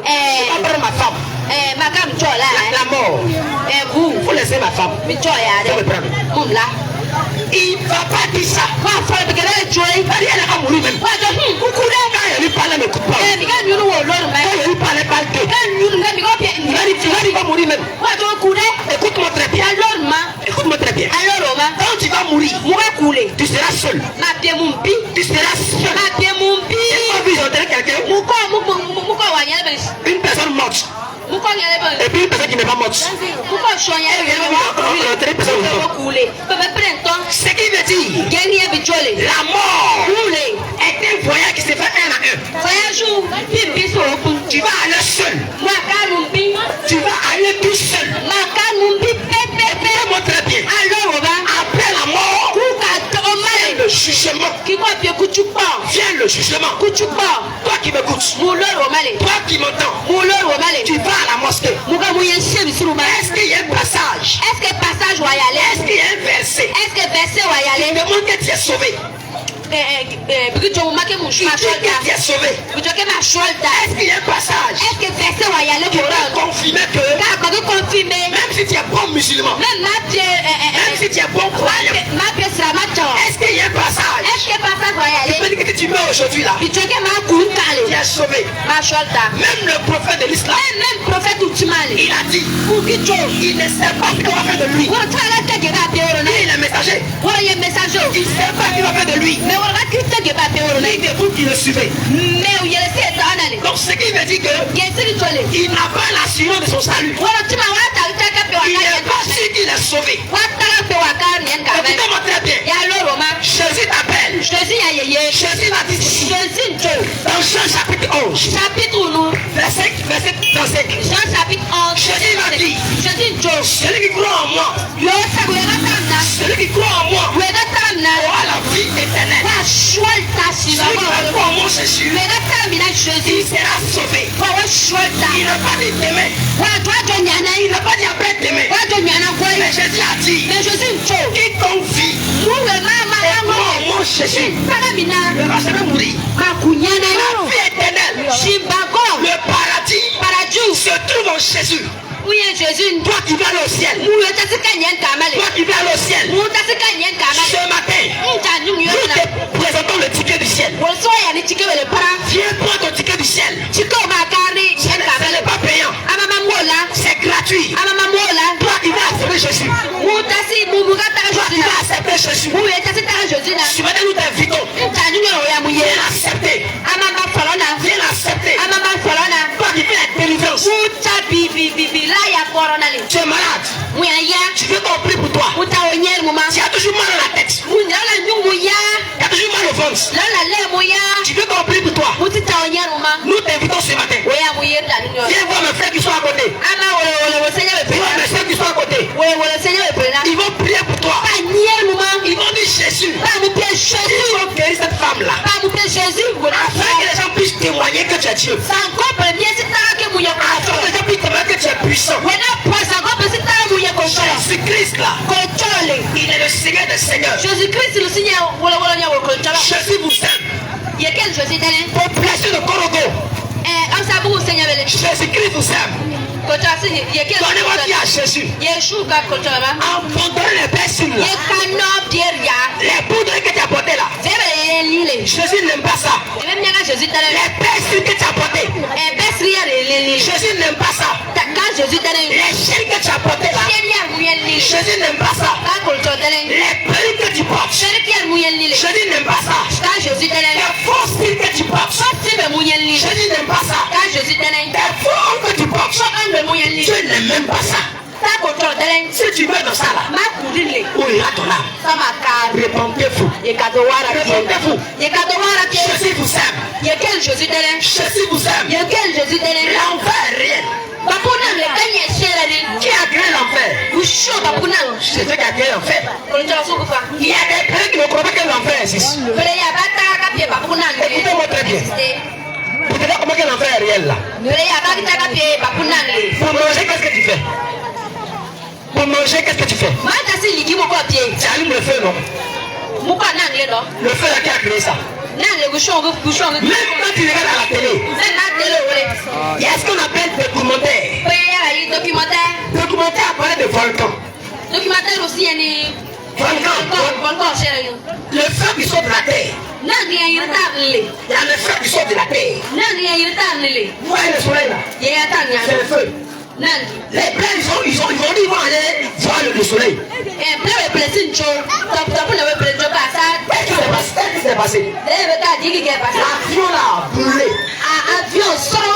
je vais prendre ma femme? La mort, faut laisser ma femme. Faut me prendre. Il ne va pas dire ça. Il va mourir même. Quand il lui parle, ne m'écoute pas. Quand il lui parle, pas le deux. Il va mourir même. Écoute-moi très bien. Écoute-moi très bien. Quand tu vas mourir, tu seras seul. Tu seras seul. Et quand vous entendez quelqu'un, une personne morte, et puis une personne qui n'est pas morte, ce qui veut dire la mort est un voyage qui se fait un à un. Tu vas aller seul. Tu vas aller tout seul. Écoutez-moi très bien. Après la mort, vient le jugement. Vient le jugement. Toi qui m'écoutes, toi qui m'entends, tu vas à la mosquée. Est-ce qu'il y a un passage? Est-ce qu'il y a un verset? Il demande que tu es sauvé. Tu es sauvé. Est-ce qu'il y a un passage qui va confirmer que même si tu es bon musulman, même si tu es bon croyant, est-ce qu'il y a un passage qui peut dire que tu meurs aujourd'hui là, tu es sauvé? Même le prophète de l'islam, il a dit, il ne sait pas ce qu'on va faire de lui. Il est messager. Il ne sait pas ce qu'il va faire de lui. Mais il vous qui le suivez. Donc ce qui veut dire que il n'a pas l'assurance de son salut. Il n'est pas sûr qu'il est sauvé. Écoutez-moi très bien. Jésus t'appelle. Jésus va dire dans Jean chapitre 11, verset 35. Jésus va dire, celui qui croit en moi, celui qui croit en moi aura la vie éternelle. Celui qui croit en moi, Jésus, il sera sauvé. Il n'a pas dit demain. Il n'a pas dit après demain. Mais Jésus a dit, quiconque vit et croit en moi, Jésus, ne va jamais mourir. La vie éternelle, le paradis se trouve en Jésus. Toi qui vas au ciel, toi qui vas au ciel, ce matin, nous te présentons le ticket du ciel. Viens prendre ton ticket du ciel. Ce n'est pas payant, c'est gratuit. Toi qui vas accepter Jésus, toi qui vas accepter Jésus, ce matin nous t'invitons. Viens l'accepter. Viens l'accepter. Toi qui fais la délivrance, force. Tu es malade. Tu veux qu'on prie pour toi. Tu as toujours mal à la tête. Tu as toujours mal au ventre. Tu veux qu'on prie pour toi. Nous t'invitons ce matin. Viens voir mes frères qui sont à côté. Viens voir mes frères qui sont à côté. Ils vont prier pour toi. Ils vont dire Jésus. Ils vont guérir cette femme-là. Afin que les gens puissent témoigner que tu es Dieu. Afin que les gens puissent témoigner que tu es puissant. Jésus-Christ là, il est le Seigneur des Seigneurs. Jésus vous aime. Population de Korogo. Jésus-Christ vous aime. Donnez-moi vie à Jésus. Abandonnez les blessures là. Les poudres que tu as portées là. Jésus n'aime pas ça. Les blessures que tu as portées. Jésus n'aime pas ça. Les chaînes que tu as portées là. Jésus n'aime pas ça. Les perruques que tu portes. Jésus n'aime pas ça. Les fausses filles que tu portes. Jésus n'aime pas ça. Les faux que tu portes. Dieu n'aime même pas ça. Si tu veux dans ça là, où ira ton âme? Répondez-vous. Répondez-vous. Jésus vous aime. Jésus vous aime. L'enfer est réel. Qui a créé l'enfer? C'est Dieu qui a créé l'enfer. Il y a des peuples qui ne croient pas que l'enfer existe. Écoutez-moi très bien. Vous savez comment que l'enfer est réel là? Pour manger, qu'est-ce que tu fais? Pour manger, qu'est-ce que tu fais? Tu allumes le feu, non? Le feu là qui a créé ça. Même quand tu regardes à la télé, il y a ce qu'on appelle documentaire. Documentaire apparaît de volcan. Le feu qui sort de la terre. Il y a le feu qui sort de la terre. Vous voyez le soleil là? C'est le feu. Les plans ils vont aller voir le soleil. Qu'est-ce qui s'est passé? L'avion là a brûlé.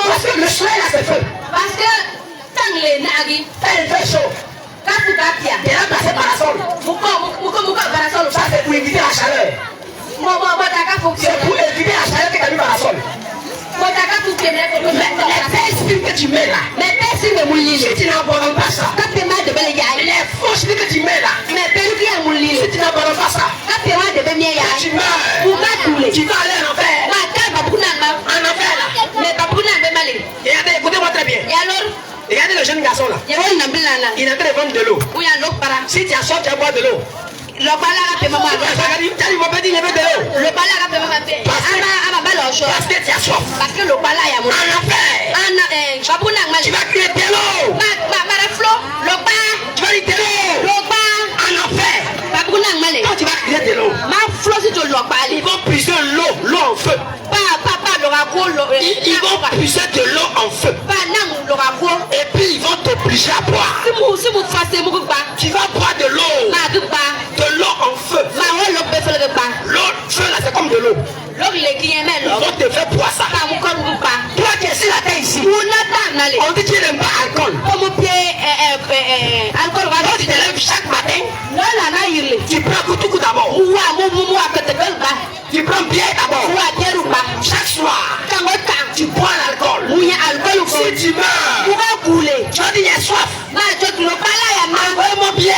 Parce que le soleil là c'est feu. Il fait chaud. Il a placé parasol. Ça c'est pour éviter la chaleur. C'est pour éviter la chaleur que tu as mis parasol. Les perspectives que tu mets là, si tu n'abandonnes pas ça, les fausses que tu mets là, si tu n'abandonnes pas ça, tu meurs. Tu vas aller en enfer. En enfer là. Regardez, écoutez-moi très bien. Regardez le jeune garçon là. Il est en train de vendre de l'eau. Si tu as soif, tu vas boire de l'eau. Tu vas pas dire il veut de l'eau. Parce que tu as soif. En enfer. Tu vas crier de l'eau. Tu vas dire de l'eau. En enfer. Quand tu vas crier de l'eau, ils vont puiser l'eau en feu. Ils vont puiser de l'eau en feu. Et puis ils vont t'obliger à boire. Tu vas boire de l'eau. De l'eau en feu. L'eau, feu là, c'est comme de l'eau. Ils vont te faire boire ça. Toi qui es sur la terre ici, on dit que tu n'aimes pas l'alcool. Quand tu te lèves chaque matin, tu prends coup d'abord. Tu prends bière d'abord. Chaque soir, tu bois l'alcool. Si tu meurs, tu vas dire il y a soif. Envoie-moi bière.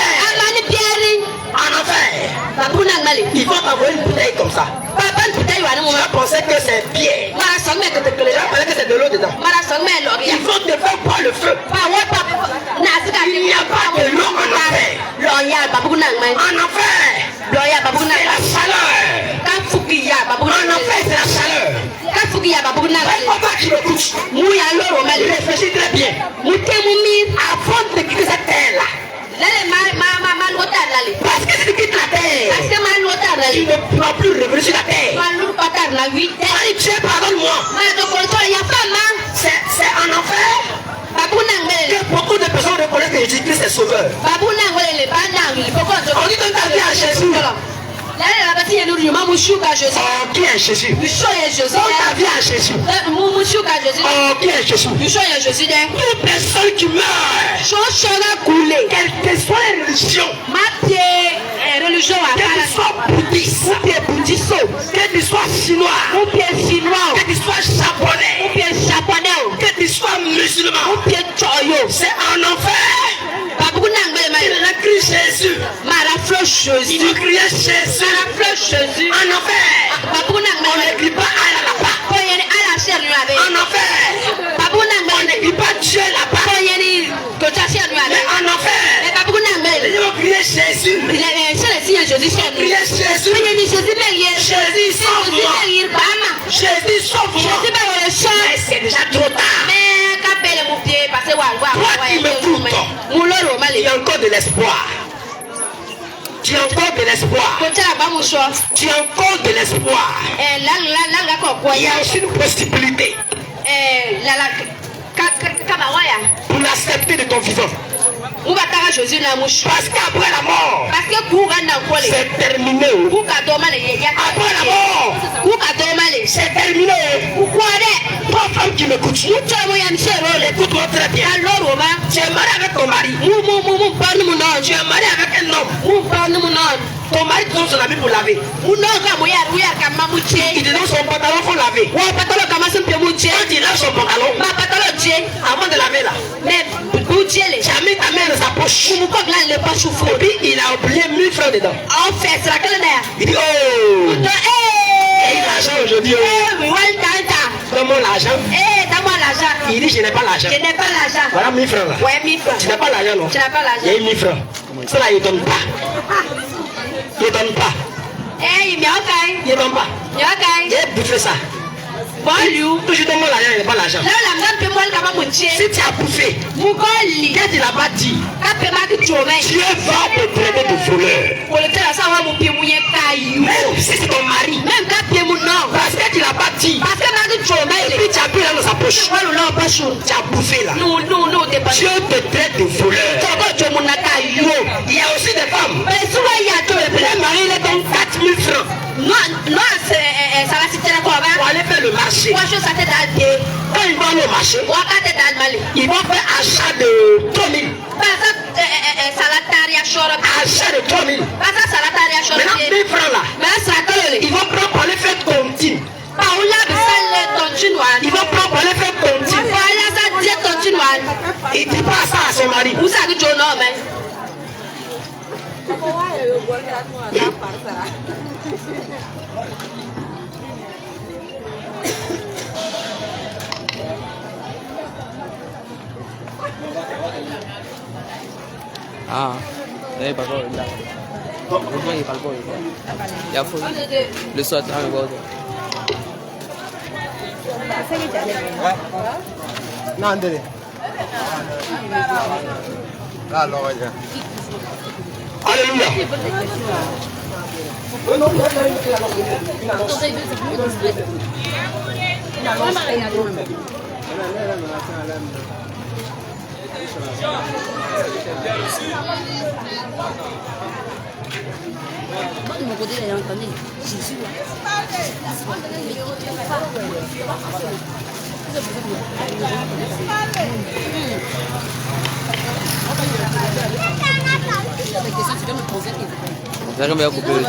En enfer, ils vont t'envoyer une bouteille comme ça. Tu vas penser que c'est bière. Tu vas penser que c'est de l'eau dedans. Ils vont te faire boire le feu. Il n'y a pas de l'eau en enfer. En enfer, c'est la chaleur. En enfer, c'est la chaleur. Papa qui m'écoute, réfléchis très bien. Avant de quitter cette terre-là, parce que si tu quittes la terre, tu ne pourras plus revenir sur la terre. Dieu, pardonne-moi. C'est en enfer que beaucoup de personnes reconnaissent que Jésus-Christ est sauveur. On dit donne ta vie à Jésus. Qui est Jésus? Oh, ta vie à Jésus. Oh, qui est Jésus? Toute personne qui meurt, quelle que soit la religion, qu'elle soit bouddhiste, qu'elle soit chinois, qu'elle soit japonais, qu'elle soit musulman, c'est en enfer. Il a crié Jésus. Il veut crier Jésus. En enfer. On n'écrit pas Allah là-bas. En enfer. On n'écrit pas Dieu là-bas. Mais en enfer. Ils vont crier Jésus. Jésus, sauve-moi. Jésus, sauve-moi. Mais c'est déjà trop tard. Toi qui m'écoutes, il y a encore de l'espoir. Tu as encore de l'espoir. Tu as encore de l'espoir. Il y a aussi une possibilité pour l'accepter de ton vivant. Parce qu'après la mort, c'est terminé. Après la mort, c'est terminé. Toi, femme qui m'écoute, écoute-moi très bien. Tu es marié avec ton mari. Tu es marié avec un homme. Ton mari te donne son habit pour laver. Il te donne son pantalon pour laver. Quand il lave son pantalon, avant de laver là, tu as mis ta main dans sa poche. Et puis il a oublié 1000 francs dedans. Il dit oh, et l'argent aujourd'hui, donne-moi l'argent. Il dit je n'ai pas l'argent. Voilà 1000 francs là. Tu n'as pas l'argent non? Il y a 1000 francs. Ça là il ne donne pas. Il ne donne pas. Il ne donne pas. Il a bouffé ça. Toujours donne-moi l'argent, il n'a pas l'argent. Si tu as bouffé, qu'est-ce qu'il n'a pas dit? Dieu va te traiter de voleur. Même si c'est ton mari. Parce que tu n'as pas dit. Et puis tu as pris dans sa poche. Tu as bouffé là. Dieu te traite de voleur. Il y a aussi des femmes. Le mari il donne 4000 francs. Pour aller faire le marché. Quand ils vont au marché, ils vont faire achat de 3000. Achat de 3000. Maintenant 1000 francs là. Ils vont prendre pour aller faire tontine. Ils vont prendre pour aller faire tontine. Il dit pas ça à son mari. Ah, đây bà coi là lúc này bà coi dạ phương le soir tu vas voir non andele alors ya Alléluia. De mon côté, il y a entendu Jésus. Jangan biar aku beli.